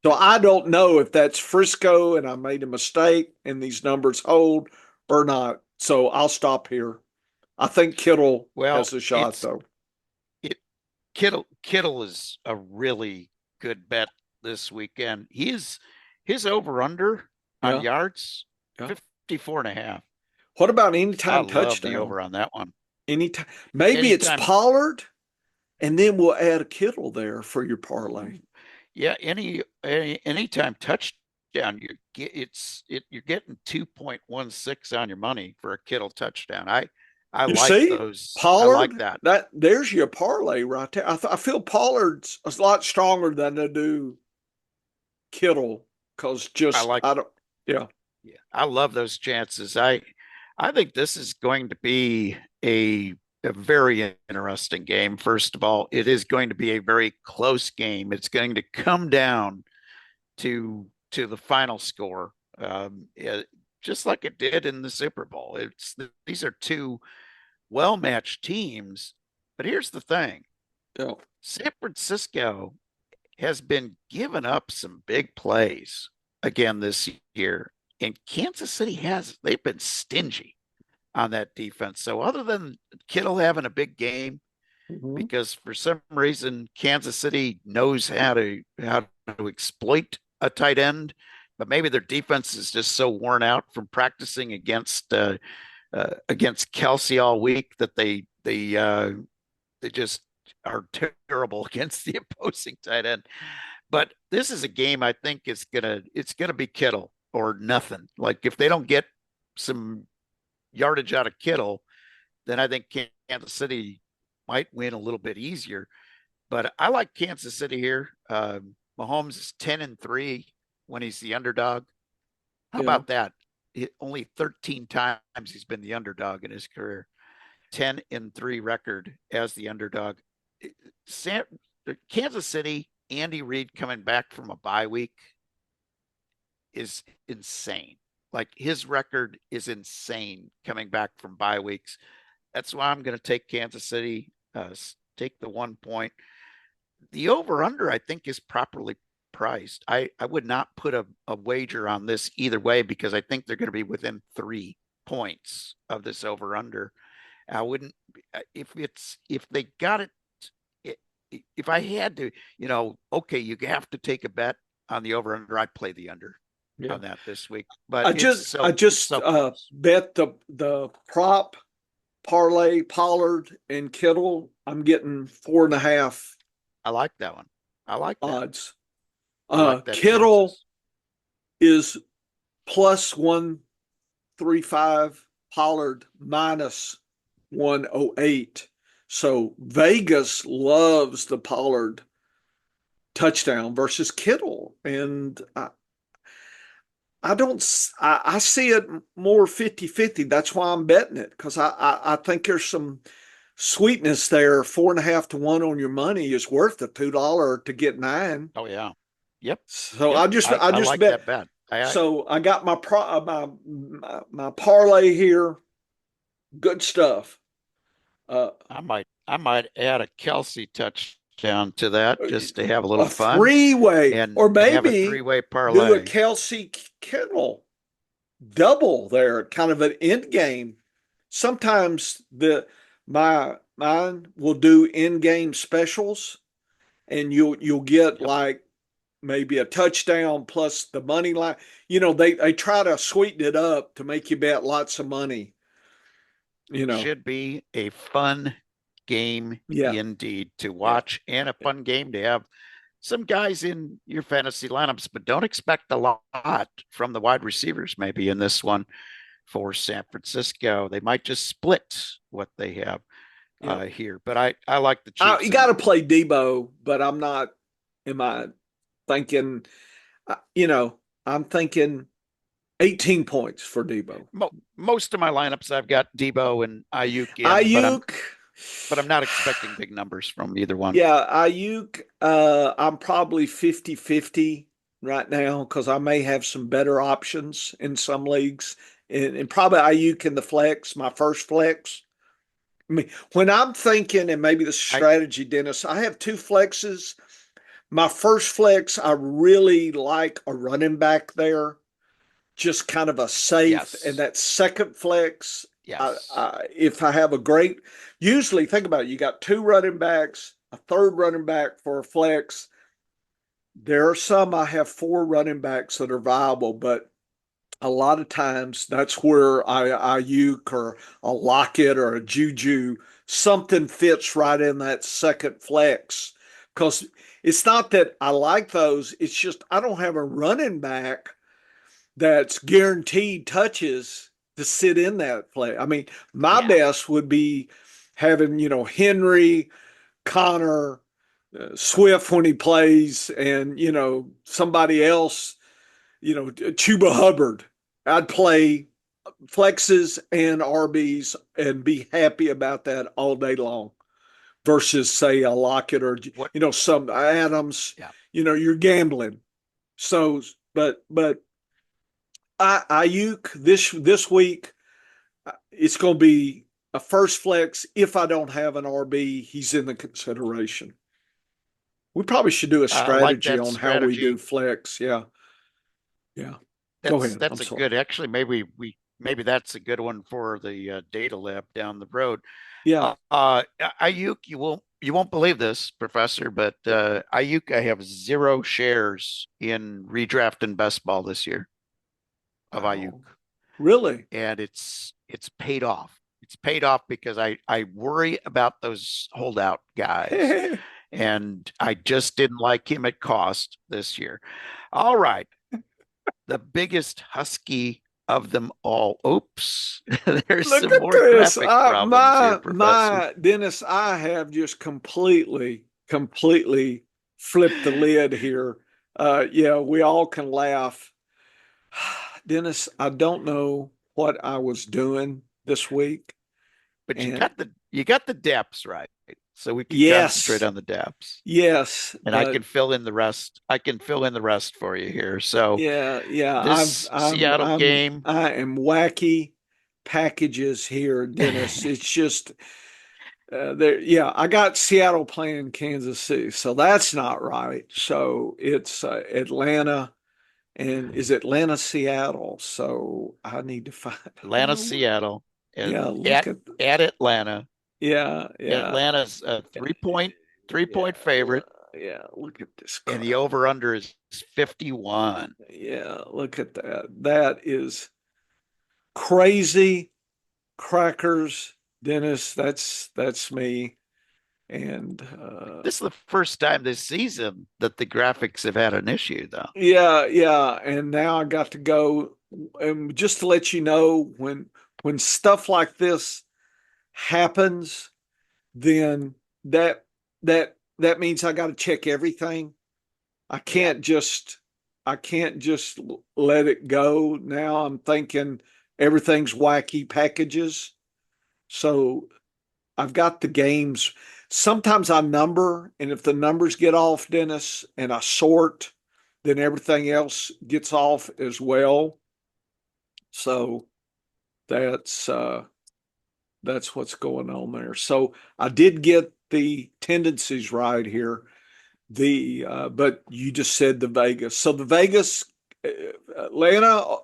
So I don't know if that's Frisco and I made a mistake and these numbers hold or not. So I'll stop here. I think Kittle Well, has a shot it's though. it Kittle is a really good bet this weekend. His over under on Yeah, yards yeah. 54 and a half. What about I anytime love the touchdown? over on that one. Anytime. Maybe it's Anytime, Pollard, and then we'll add a Kittle there for your parlay. yeah, anytime touchdown, you're getting 2.16 on your money for a Kittle touchdown. I You like see, those. I like Pollard. that. There's your parlay right there. I feel Pollard's a lot stronger than I do Kittle because I just like I don't. Yeah, Yeah, I love those chances. I think this is going to be a very interesting game. First of all, it is going to be a very close game. It's going to come down to the final score, just like it did in the Super Bowl. These are two well matched teams, but here's the thing: yeah. San Francisco has been giving up some big plays again this year. And Kansas City they've been stingy on that defense. So other than Kittle having a big game, Mm-hmm. because for some reason Kansas City knows how to exploit a tight end, but maybe their defense is just so worn out from practicing against Kelsey all week that they just are terrible against the opposing tight end. But this is a game I think it's gonna be Kittle or nothing. Like if they don't get some yardage out of Kittle, then I think Kansas City might win a little bit easier. But I like Kansas City here. Mahomes is 10-3 when he's the underdog. How Yeah, about that? Only 13 times he's been the underdog in his career. 10-3 record as the underdog. San, Kansas City, Andy Reid coming back from a bye week is insane. Like his record is insane coming back from bye weeks. That's why I'm going to take Kansas City, take the 1 point. The over under, I think, is properly priced. I would not put a wager on this either way because I think they're going to be within 3 points of this over under. I wouldn't if they got it if I had to, okay, you have to take a bet on the over under, I'd play the under. Yeah. on that this week, but I it's just so close. bet the prop parlay Pollard and Kittle. I'm getting 4.5 I like that one. I like that. odds. I like that Kittle chances. is plus 135, Pollard minus 108. So Vegas loves the Pollard touchdown versus Kittle. And I don't, I see it more 50-50. That's why I'm betting it because I think there's some sweetness there. 4.5 to 1 on your money is worth the $2 to get 9. Oh yeah. Yep. So Yep. I I just like bet. that bet. So I got my parlay here. Good stuff. Uh, I might add a Kelsey touchdown to that just to have a little a fun three-way, and or have a maybe three-way do a parlay. Kelsey Kittle double there, kind of an end game. Sometimes mine will do end game specials, and you'll get Yep. like maybe a touchdown plus the money line. They try to sweeten it up to make you bet lots of money. You know, Should be a fun game yeah, indeed to yeah, watch and a fun game to have some guys in your fantasy lineups, but don't expect a lot from the wide receivers maybe in this one for San Francisco. They might just split what they have yeah. here, but I like the You Chiefs got and to play Debo, but I'm not. Am I thinking? You know, I'm thinking 18 points for Debo. most of my lineups I've got Debo and Ayuk in, Ayuk, but I'm not expecting big numbers from either one. yeah, Ayuk, I'm probably 50-50 right now because I may have some better options in some leagues. And probably Ayuk in the flex, my first flex. I mean, when I'm thinking, and maybe the I strategy, Dennis, I have two flexes. My first flex, I really like a running back there, just kind of a safe. And yes, that second flex, yes, if I have a great, usually think about it, you got two running backs, a third running back for a flex. There are some I have four running backs that are viable, but a lot of times that's where I Ayuk or a Lockett or a Juju, something fits right in that second flex. Because it's not that I like those, it's just I don't have a running back that's guaranteed touches to sit in that play. I mean, my yeah. best would be having, Henry, Connor, Swift when he plays, and, somebody else, Chuba Hubbard. I'd play flexes and RBs and be happy about that all day long versus, say, a Lockett or, What? some Adams. Yeah. You're gambling. So, but Ayuk this week, it's going to be a first flex. If I don't have an RB, he's in the consideration. We probably should do a I like strategy that on how we do strategy. flex. Yeah, yeah. Go ahead. I'm That's a sorry. good. Actually, maybe that's a good one for the data lab down the road. Yeah. Ayuk, you won't believe this, Professor, but Ayuk, I have zero shares in redraft and best ball this year of Ayuk, Wow. Really? and it's paid off. It's paid off because I worry about those holdout guys, and I just didn't like him at cost this year. All right, the biggest husky of them all. Oops, there's Look some at more this. graphic problems here, Professor. My Dennis, I have just completely flipped the lid here. Yeah, we all can laugh. Dennis, I don't know what I was doing this week. But And you got the depths right, so we can concentrate yes, on the depths, yes, and I but can fill in the rest. I can fill in the rest for you here. So yeah, this Seattle game, I am wacky packages here, Dennis. It's just there. Yeah, I got Seattle playing Kansas City, so that's not right. So it's Atlanta, and is Atlanta Seattle? So I need to find. Atlanta, Seattle, Yeah, look at. at Atlanta. Yeah, yeah. Atlanta's a three point favorite. yeah. Look at this And the crap. over under is 51. Yeah, look at that. That is crazy crackers, Dennis. That's me. And This is the first time this season that the graphics have had an issue, though. yeah, yeah. And now I got to go. And just to let you know, when stuff like this happens, then that that means I got to check everything. I Yeah. can't just I can't just let it go. Now I'm thinking everything's wacky packages. So I've got the games. Sometimes I number, and if the numbers get off, Dennis, and I sort, then everything else gets off as well. So that's uh that's what's going on there. So I did get the tendencies right here. The but you just said the Vegas. So the Vegas, uh, Atlanta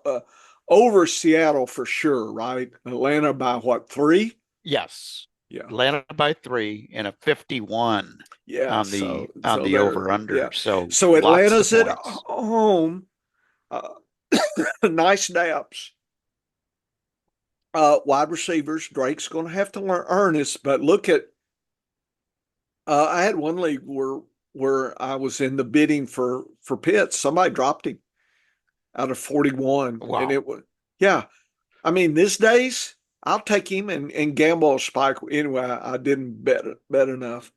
over Seattle for sure, right? Atlanta by what, 3? Yes. Yeah. Atlanta by 3 and a 51 Yeah, on so the there, over under. yeah. So So lots of Atlanta's at points. home. Uh, nice naps. Wide receivers. Drake's going to have to learn Ernest, but look at. I had one league where I was in the bidding for Pitts. Somebody dropped him out of 41, and Wow. it was yeah. I mean, these days I'll take him and gamble a spike. Anyway, I didn't bet enough.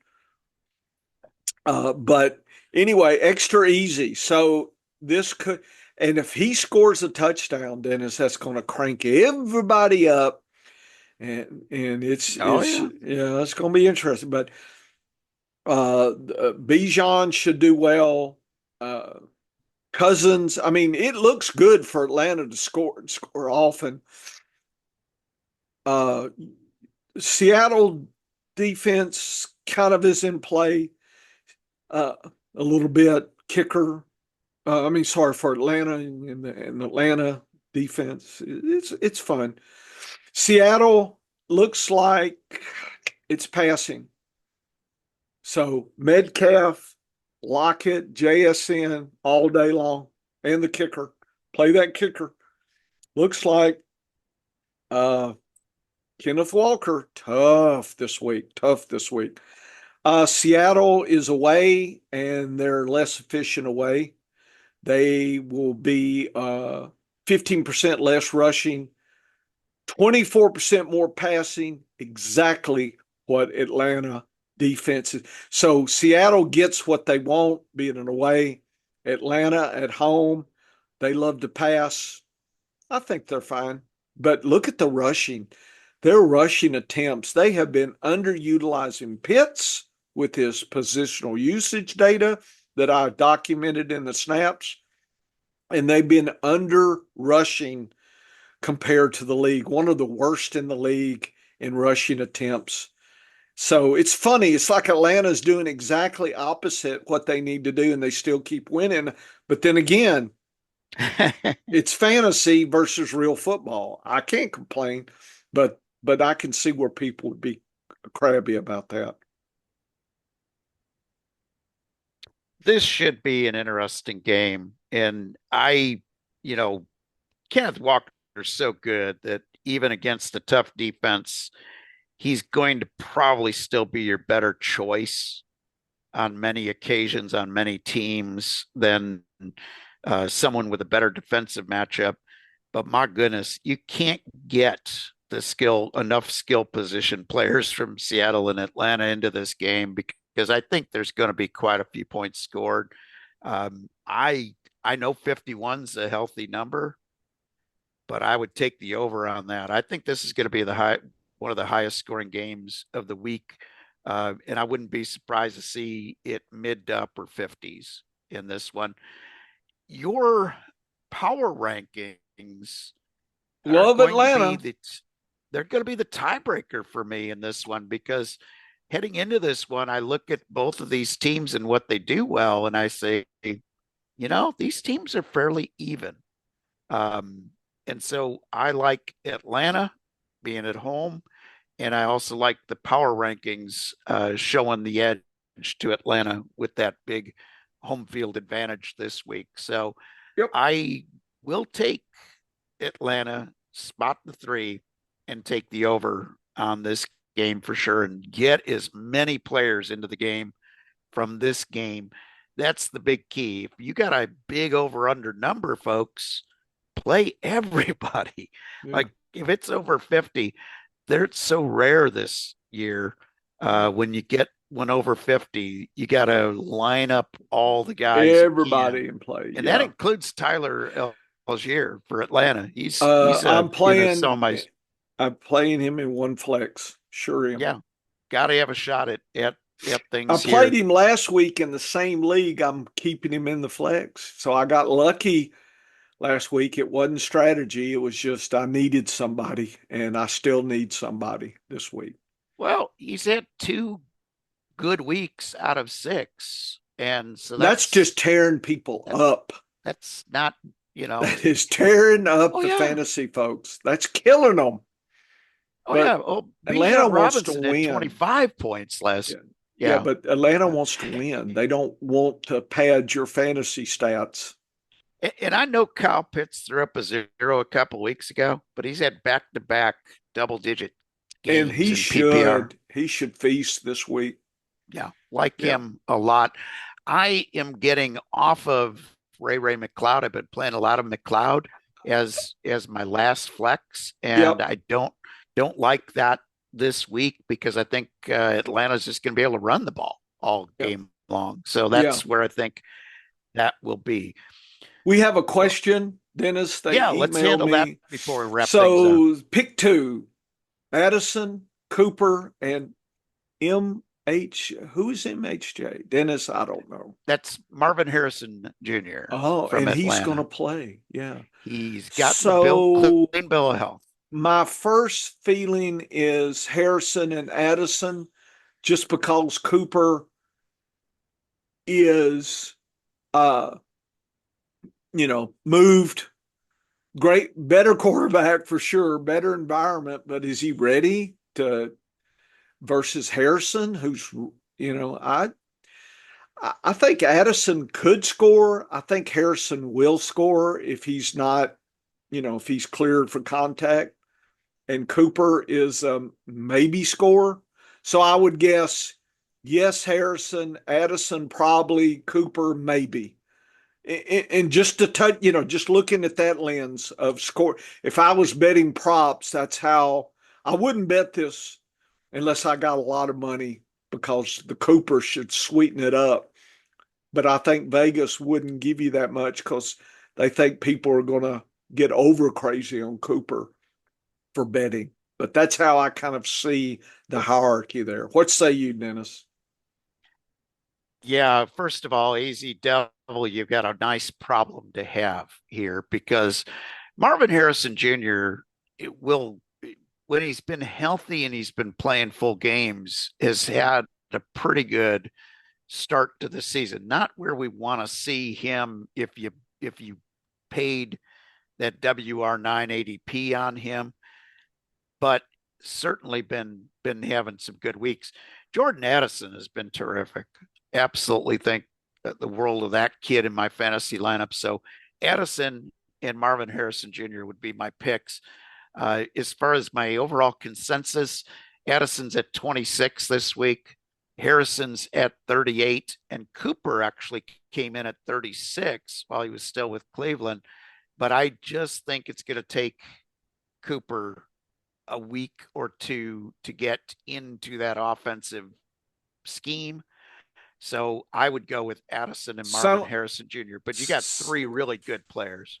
But anyway, extra easy. So this could, and if he scores a touchdown, Dennis, that's going to crank everybody up, and Oh it's yeah. yeah, it's going to be interesting. But Bijan should do well. Uh, Cousins, I mean, it looks good for Atlanta to score often. Uh, Seattle defense kind of is in play uh, a little bit. Kicker, I mean, sorry for Atlanta and the Atlanta defense. It's fun. Seattle looks like it's passing. So Metcalf, Lockett, JSN all day long, and the kicker. Play that kicker. Looks like uh, Kenneth Walker tough this week. Tough this week. Seattle is away, and they're less efficient away. They will be 15% less rushing, 24% more passing, exactly what Atlanta defense is. So Seattle gets what they want, being an away. Atlanta at home, they love to pass. I think they're fine. But look at the rushing. Their rushing attempts, they have been underutilizing Pitts with his positional usage data that I documented in the snaps, and they've been under rushing compared to the league, one of the worst in the league in rushing attempts. So it's funny. It's like Atlanta's doing exactly opposite what they need to do, and they still keep winning. But then again, it's fantasy versus real football. I can't complain, but I can see where people would be crabby about that. This should be an interesting game. And you know, Kenneth Walker is so good that even against a tough defense, he's going to probably still be your better choice on many occasions on many teams than someone with a better defensive matchup. But my goodness, you can't get enough skill position players from Seattle and Atlanta into this game because I think there's going to be quite a few points scored. Um, I I know 51's a healthy number, but I would take the over on that. I think this is going to be one of the highest scoring games of the week. And I wouldn't be surprised to see it mid to upper 50s in this one. Your power rankings are Love going to be Atlanta. the tiebreaker for me in this one because heading into this one, I look at both of these teams and what they do well, and I say, these teams are fairly even. Um, and so I like Atlanta being at home, and I also like the power rankings showing the edge to Atlanta with that big home field advantage this week. So Yep. I will take Atlanta, spot the 3, and take the over on this game for sure, and get as many players into the game from this game. That's the big key. If you got a big over under number, folks, play everybody. Yeah. Like if it's over 50, they're so rare this year. When you get one over 50, you got to line up all the guys you Everybody can. in play. And that Yeah. includes Tyler Algier for Atlanta. He's I'm some playing. of my I'm playing him in one flex. Sure am. yeah, got to have a shot at I things played here. him last week in the same league. I'm keeping him in the flex. So I got lucky last week. It wasn't strategy. It was just I needed somebody, and I still need somebody this week. Well, he's had 2 good weeks out of 6, and so That's just tearing people that up. that's not That is tearing up oh the yeah, fantasy folks. That's killing them. oh But yeah. Oh, Atlanta Bijan wants to Robinson had win. 25 points last. Yeah. Yeah, Yeah. but Atlanta Yeah. wants to win. They don't want to pad your fantasy stats. And I know Kyle Pitts threw up a 0 a couple weeks ago, but he's had back-to-back double-digit And games in PPR. he should feast this week. Yeah, like Yeah. him a lot. I am getting off of Ray McLeod. I've been playing a lot of McLeod as my last flex, and Yep. I don't like that this week because I think Atlanta's just going to be able to run the ball all Yep. game long. So Yeah. that's where I think that will be. We have a So question, Dennis. They yeah, let's emailed handle that me. before we wrap things up. So pick two: Addison, Cooper, and MH. Who's MHJ? Dennis, I don't know. That's Marvin Harrison Jr. Oh, from and he's going to Atlanta. play. Yeah. He's gotten the So clean bill of health. my first feeling is Harrison and Addison, just because Cooper is, uh, moved. Great, better quarterback for sure, better environment, but is he ready to versus Harrison, who's, I think Addison could score. I think Harrison will score if he's not, if he's cleared for contact. And Cooper is maybe score. So I would guess yes, Harrison, Addison probably, Cooper maybe. And just to touch, just looking at that lens of score, if I was betting props, that's how I wouldn't bet this unless I got a lot of money because the Cooper should sweeten it up. But I think Vegas wouldn't give you that much because they think people are going to get over crazy on Cooper for betting. But that's how I kind of see the hierarchy there. What say you, Dennis? Yeah, first of all, AZ Devil, you've got a nice problem to have here because Marvin Harrison Jr. Will, when he's been healthy and he's been playing full games, has had a pretty good start to the season. Not where we want to see him if you paid that WR9 ADP on him, but certainly been having some good weeks. Jordan Addison has been terrific. Absolutely think the world of that kid in my fantasy lineup. So Addison and Marvin Harrison Jr. would be my picks. As far as my overall consensus, Addison's at 26 this week. Harrison's at 38, and Cooper actually came in at 36 while he was still with Cleveland. But I just think it's going to take Cooper a week or two to get into that offensive scheme. So I would go with Addison and Marvin So, Harrison Jr., but you got 3 really good players.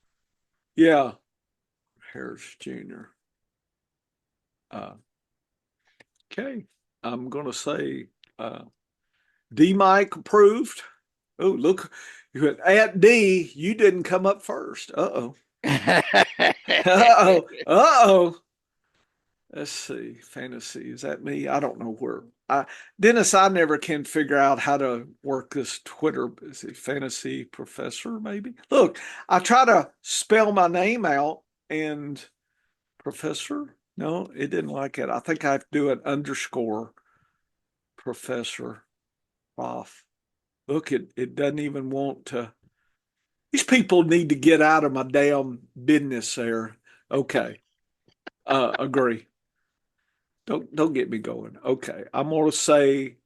yeah, Harris Jr. Okay, I'm going to say D Mike approved. Oh, look, at D, you didn't come up first. Uh-oh. Uh-oh. Uh-oh. Let's see. Fantasy. Is that me? I don't know where. Dennis, I never can figure out how to work this Twitter. Is it fantasy professor, maybe? Look, I try to spell my name out and professor. No, it didn't like it. I think I have to do an underscore professor. off. Look, it doesn't even want to. These people need to get out of my damn business there. Okay. Agree. Don't get me going. Okay. I'm gonna say,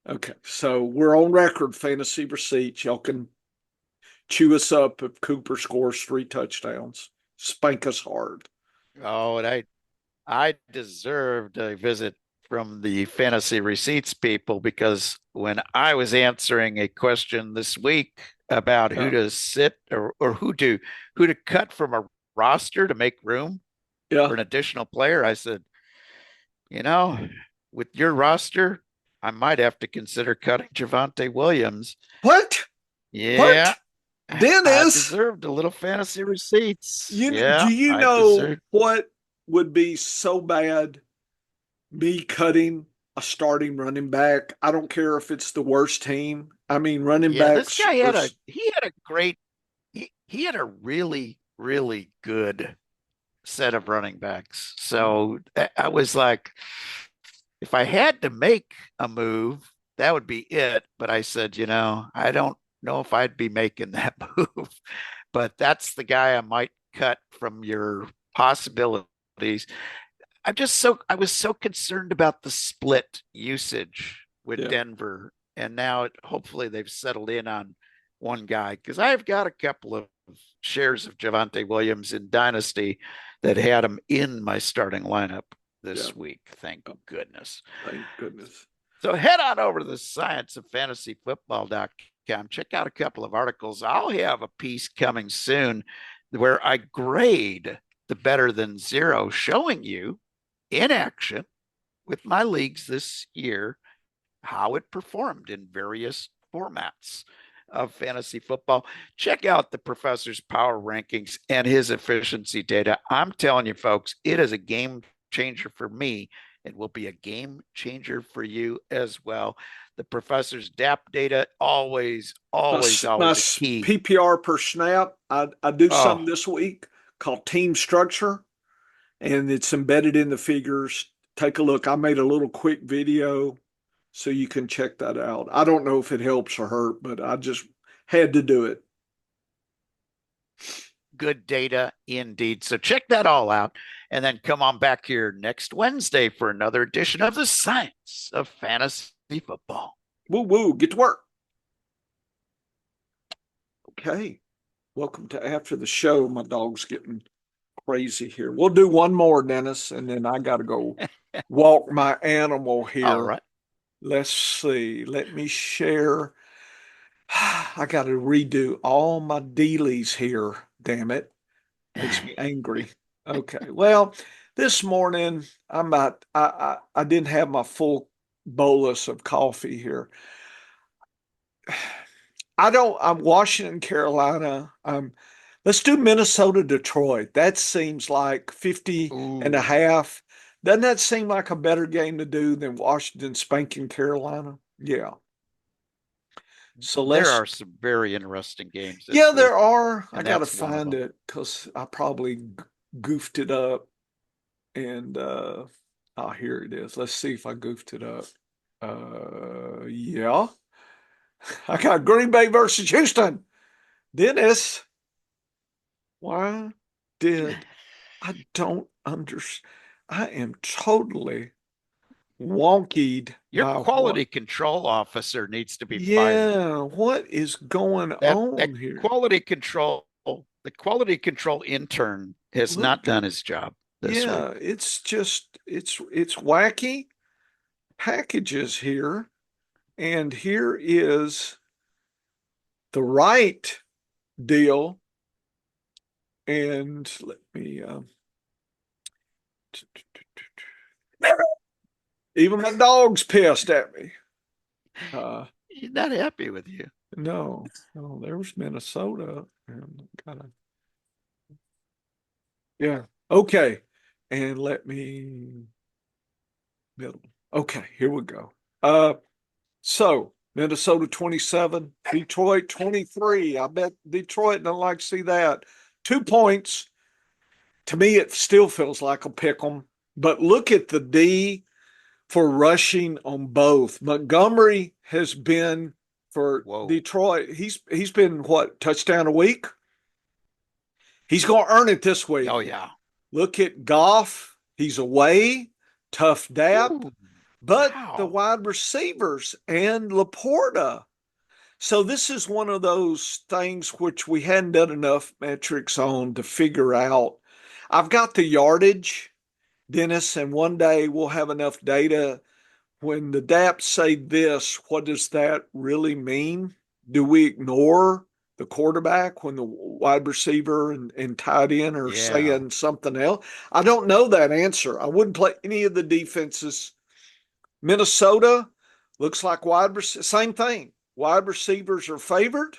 okay, so we're on record, fantasy receipts. Y'all can chew us up if Cooper scores 3 touchdowns. Spank us hard. Oh, and I deserved a visit from the fantasy receipts people because when I was answering a question this week about who Yeah. to sit or who to cut from a roster to make room for Yeah. an additional player, I said, you know, with your roster, I might have to consider cutting Javonte Williams. What? Yeah, What? I Dennis, deserved a little fantasy receipts. do Yeah, you I know deserved. what would be so bad? Me cutting a starting running back. I don't care if it's the worst team. I mean, running Yeah, this backs guy are. had a great he had a really, really good set of running backs. So I was like, if I had to make a move, that would be it. But I said, I don't know if I'd be making that move. But that's the guy I might cut from your possibilities. I was so concerned about the split usage with Yeah, Denver. And now hopefully they've settled in on one guy because I've got a couple of shares of Javonte Williams in Dynasty that had him in my starting lineup yeah. this week. Thank Oh, goodness. thank goodness. So head on over to the scienceoffantasyfootball.com. Check out a couple of articles. I'll have a piece coming soon where I grade the better than zero, showing you in action with my leagues this year how it performed in various formats of fantasy football. Check out the professor's power rankings and his efficiency data. I'm telling you, folks, it is a game changer for me. It will be a game changer for you as well. The professor's DAP data always, always, My always a key. PPR per snap. I do Oh, some this week called team structure, and it's embedded in the figures. Take a look. I made a little quick video so you can check that out. I don't know if it helps or hurt, but I just had to do it. good data indeed. So check that all out and then come on back here next Wednesday for another edition of the Science of Fantasy Football. Woo woo, get to work. Okay. Welcome to after the show. My dog's getting crazy here. We'll do one more, Dennis, and then I got to go walk my animal All here. right. Let's see. Let me share. I got to redo all my dealies here. Damn it. Makes me angry. Okay. Well, this morning I didn't have my full bolus of coffee here. I'm Washington, Carolina. Let's do Minnesota, Detroit. That seems like 50 and a Ooh, half. Doesn't that seem like a better game to do than Washington spanking Carolina? Yeah. So there let's, are some very interesting games yeah, this week, there are. I and got to that's one of find them. it because I probably goofed it up. And oh, here it is. Let's see if I goofed it up. Yeah. I got Green Bay versus Houston. Dennis, why did I don't understand? I am totally wonkied Your by what? quality control officer needs to be fired. Yeah, what is going That on here? the quality control intern has not Look, done his job this week. yeah, it's just it's wacky packages here, and here is the right deal. And let me even my dog's pissed at me. Uh, He's not happy with you. no, no, there was Minnesota. And gotta, yeah, okay. And let me middle. Okay, here we go. So Minnesota 27, Detroit 23. I bet Detroit don't like to see that. 2 points. To me, it still feels like a pick 'em. But look at the D for rushing on both. Montgomery has been for Whoa. Detroit. He's been what, touchdown a week? He's going to earn it this Oh, week. yeah. Look at Goff. He's away, tough dap, Ooh, but the wow. wide receivers and Laporta. So this is one of those things which we hadn't done enough metrics on to figure out. I've got the yardage, Dennis, and one day we'll have enough data. When the DAPs say this, what does that really mean? Do we ignore the quarterback when the wide receiver and tight end are Yeah. saying something else? I don't know that answer. I wouldn't play any of the defenses. Minnesota looks like same thing. Wide receivers are favored,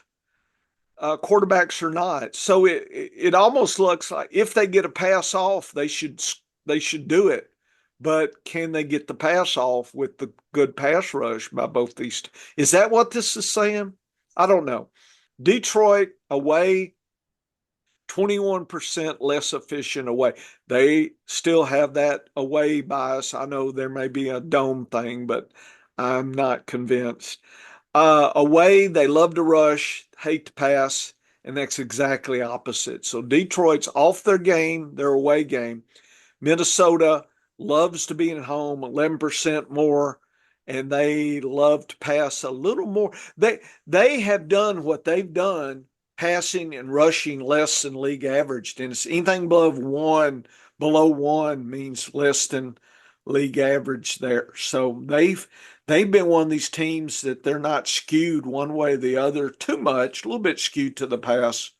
quarterbacks are not. So it almost looks like if they get a pass off, they should do it. But can they get the pass off with the good pass rush by both these? Is that what this is saying? I don't know. Detroit away, 21% less efficient away. They still have that away bias. I know there may be a dome thing, but I'm not convinced. Away, they love to rush, hate to pass, and that's exactly opposite. So Detroit's off their game, their away game. Minnesota loves to be at home, 11% more, and they love to pass a little more. They have done what they've done, passing and rushing less than league average. And it's anything below one means less than league average there. So they've been one of these teams that they're not skewed one way or the other too much, a little bit skewed to the pass.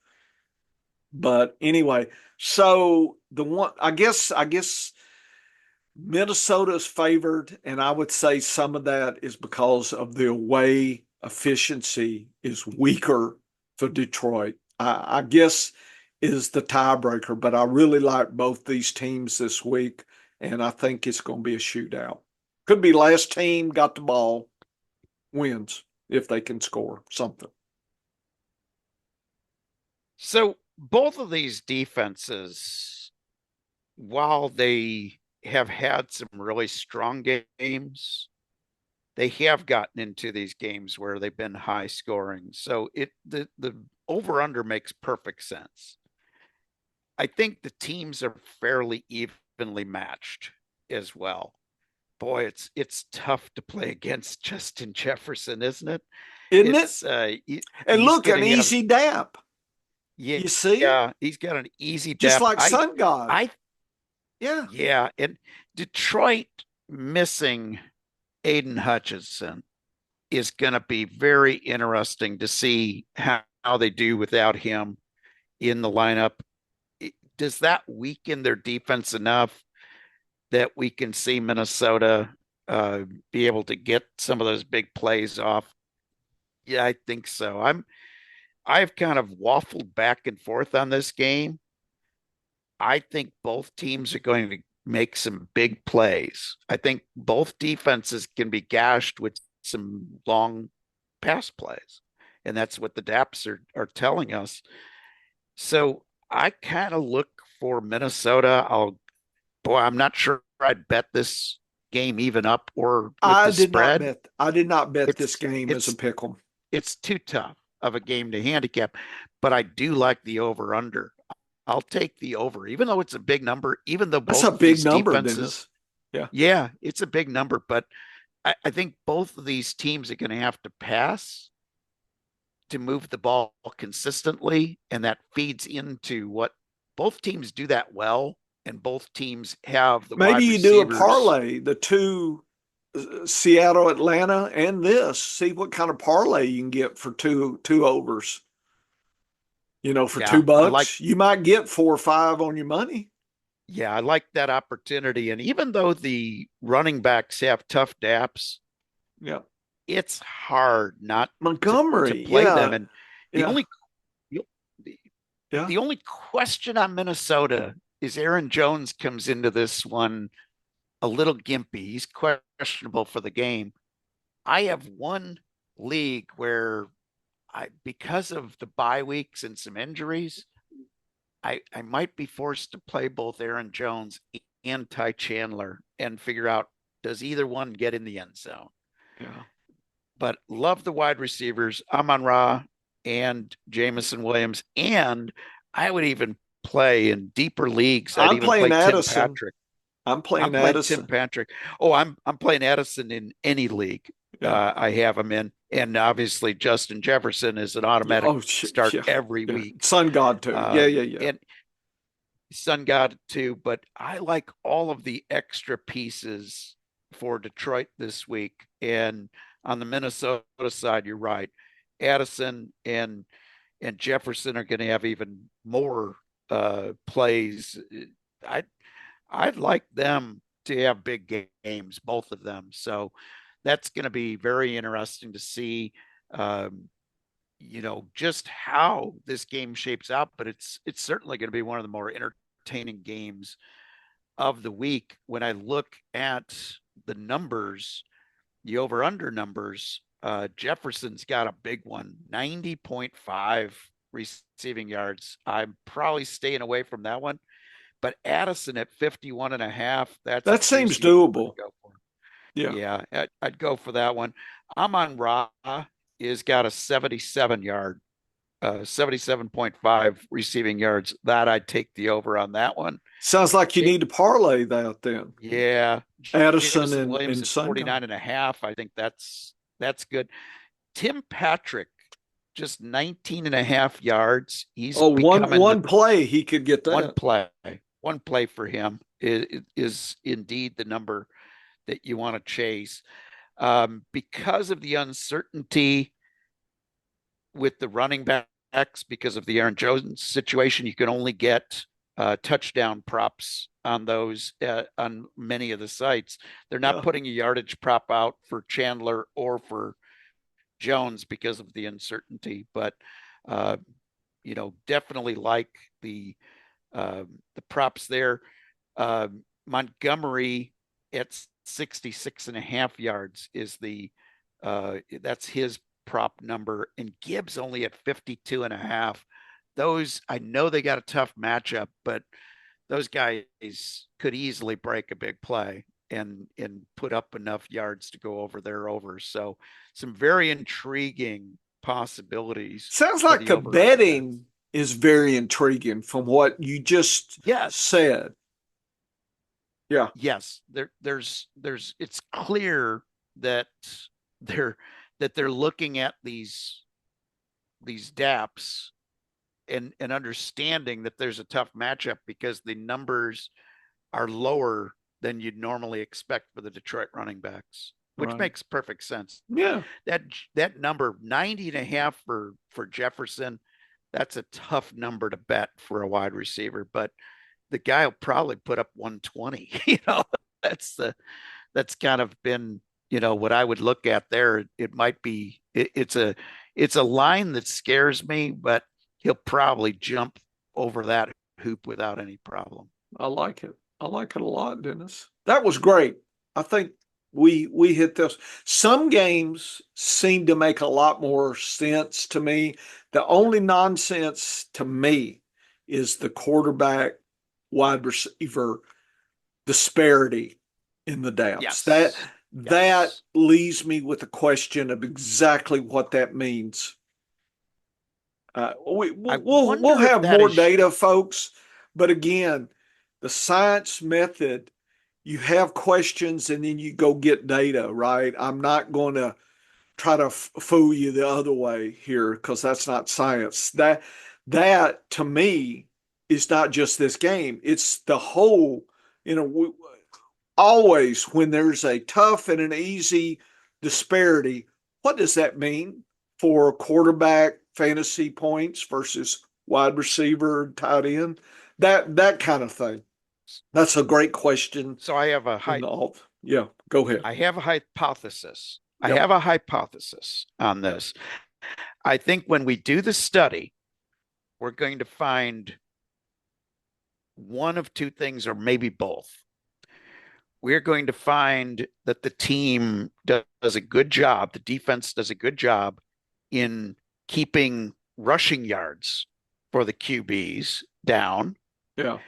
But anyway, so the one I guess Minnesota's favored, and I would say some of that is because of the away efficiency is weaker for Detroit. I guess is the tiebreaker, but I really like both these teams this week, and I think it's going to be a shootout. Could be last team got the ball wins if they can score something. So both of these defenses, while they have had some really strong games, they have gotten into these games where they've been high scoring. So the over under makes perfect sense. I think the teams are fairly evenly matched as well. Boy, it's tough to play against Justin Jefferson, isn't it? Isn't it? It's And he's look, going an to have easy dap. yeah, You see? yeah, he's got an easy Just depth. like Sun God. I Yeah. Yeah, and Detroit missing Aiden Hutchinson is going to be very interesting to see how they do without him in the lineup. Does that weaken their defense enough that we can see Minnesota be able to get some of those big plays off? Yeah, I think so. I've kind of waffled back and forth on this game. I think both teams are going to make some big plays. I think both defenses can be gashed with some long pass plays. And that's what the DAPs are telling us. So I kind of look for Minnesota. I'm not sure I'd bet this game even up or with the spread. I did not bet this It's game as a it's pick'em. it's too tough of a game to handicap, but I do like the over under. I'll take the over, even though it's a big number, even though That's a both of big these number, defenses, Dennis. Yeah. yeah, it's a big number, but I think both of these teams are going to have to pass to move the ball consistently. And that feeds into what both teams do that well. And both teams have the Maybe wide you do a receivers. parlay, the two, Seattle, Atlanta, and this. See what kind of parlay you can get for two overs. For Yeah, two I like, bucks, you might get 4 or 5 on your money. yeah, I like that opportunity. And even though the running backs have tough daps, Yeah. it's hard not to Montgomery. play them. Yeah. And the Yeah. only Yeah. the only question on Minnesota is Aaron Jones comes into this one a little gimpy. He's questionable for the game. I have one league where because of the bye weeks and some injuries, I might be forced to play both Aaron Jones and Ty Chandler and figure out, does either one get in the end zone? Yeah. but love the wide receivers, Amon-Ra and Jamison Williams. And I would even play in deeper leagues. I'd I'm even playing play Tim Addison. Patrick. I'm I'm playing playing Tim Addison. Patrick. Oh, I'm playing Addison in any league Yeah. I have him in. And obviously Justin Jefferson is an Yeah. automatic Oh, start yeah. every Yeah. week. Sun God too. Yeah. Yeah. Yeah. And Sun God too, but I like all of the extra pieces for Detroit this week. And on the Minnesota side, you're right. Addison and Jefferson are going to have even more plays. I I'd like them to have big games, both of them. So that's going to be very interesting to see. Um, just how this game shapes out, but it's certainly going to be one of the more entertaining games of the week. When I look at the numbers, the over under numbers, Jefferson's got a big one, 90.5 receiving yards. I'm probably staying away from that one, but Addison at 51 and a half, that's a That seems juicy number to doable. go for. Yeah. Yeah, I'd go for that one. Amon-Ra is got a 77.5 receiving yards. That I'd take the over on that one. Sounds like you need to parlay that then. Yeah. Addison Jamison and, Williams and at Sun God. 49 and a half. I think that's good. Tim Patrick, just 19 and a half yards. He's Oh, becoming one play he could get one that. play. One play for him is indeed the number that you want to chase. Because of the uncertainty with the running backs, because of the Aaron Jones situation, you can only get touchdown props on those on many of the sites. They're not Yeah. putting a yardage prop out for Chandler or for Jones because of the uncertainty. But uh, definitely like the props there. Montgomery at 66 and a half yards is that's his prop number, and Gibbs only at 52 and a half. Those, I know they got a tough matchup, but those guys could easily break a big play and put up enough yards to go over their overs. So some very intriguing possibilities Sounds for like the the over under there. betting is very intriguing from what you just Yes. said. Yeah. Yes, there's it's clear that they're they're looking at these DAPs and understanding that there's a tough matchup because the numbers are lower than you'd normally expect for the Detroit running backs, which Right. makes perfect sense. Yeah. That number 90 and a half for Jefferson, that's a tough number to bet for a wide receiver, but the guy will probably put up 120. That's that's kind of been, what I would look at there. It might be, it's a line that scares me, but he'll probably jump over that hoop without any problem. I like it. I like it a lot, Dennis. That was great. I think we hit this. Some games seem to make a lot more sense to me. The only nonsense to me is the quarterback wide receiver disparity in the depths. That Yes. that Yes. leaves me with a question of exactly what that means. I We'll wonder if have that more is, data, folks. But again, the science method, you have questions and then you go get data, right? I'm not going to try to fool you the other way here because that's not science. That to me is not just this game. It's the whole, always when there's a tough and an easy disparity, what does that mean for quarterback fantasy points versus wide receiver, tight end? That kind of thing. That's a great question. so I have In the off. Yeah, go ahead. I have a hypothesis. I Yep. have a hypothesis on this. I think when we do the study, we're going to find one of two things, or maybe both. We're going to find that the team does a good job, the defense does a good job in keeping rushing yards for the QBs down. Yeah.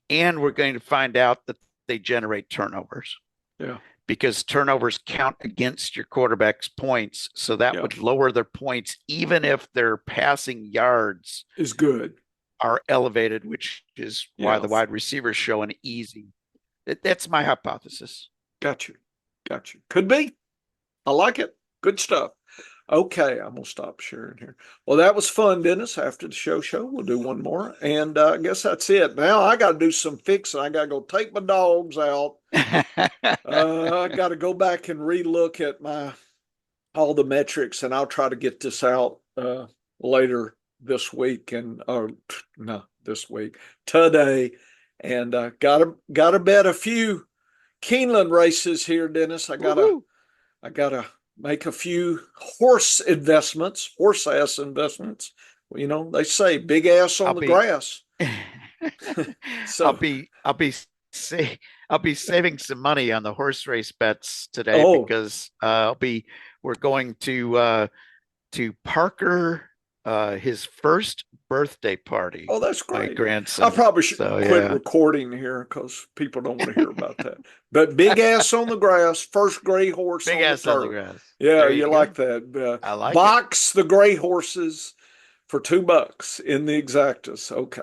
And we're going to find out that they generate turnovers. Yeah. because turnovers count against your quarterback's points. So that Yeah, would lower their points, even if their passing yards is good. are elevated, which is why Yeah, the wide receivers show an easy. That's my hypothesis. got you. Got you. Could be. I like it. Good stuff. Okay, I'm gonna stop sharing here. Well, that was fun, Dennis. After the show, we'll do one more, and I guess that's it. Now I got to do some fixing. I got to go take my dogs out. I got to go back and relook at my all the metrics, and I'll try to get this out later this week, and or no, this week today, and got to bet a few Keeneland races here, Dennis. I gotta make a few horse ass investments. Well, they say big ass on I'll the be grass. I'll So, be I'll be say I'll be saving some money on the horse race bets today oh, because we're going to Parker his first birthday party, oh, that's my great. I grandson. probably should So quit yeah. recording here because people don't want to hear about that. But big ass on the grass, first gray horse Big on the ass on the turf. grass. Yeah, There you you like go. that. I like it. Box the gray horses for $2 in the exactas. Okay.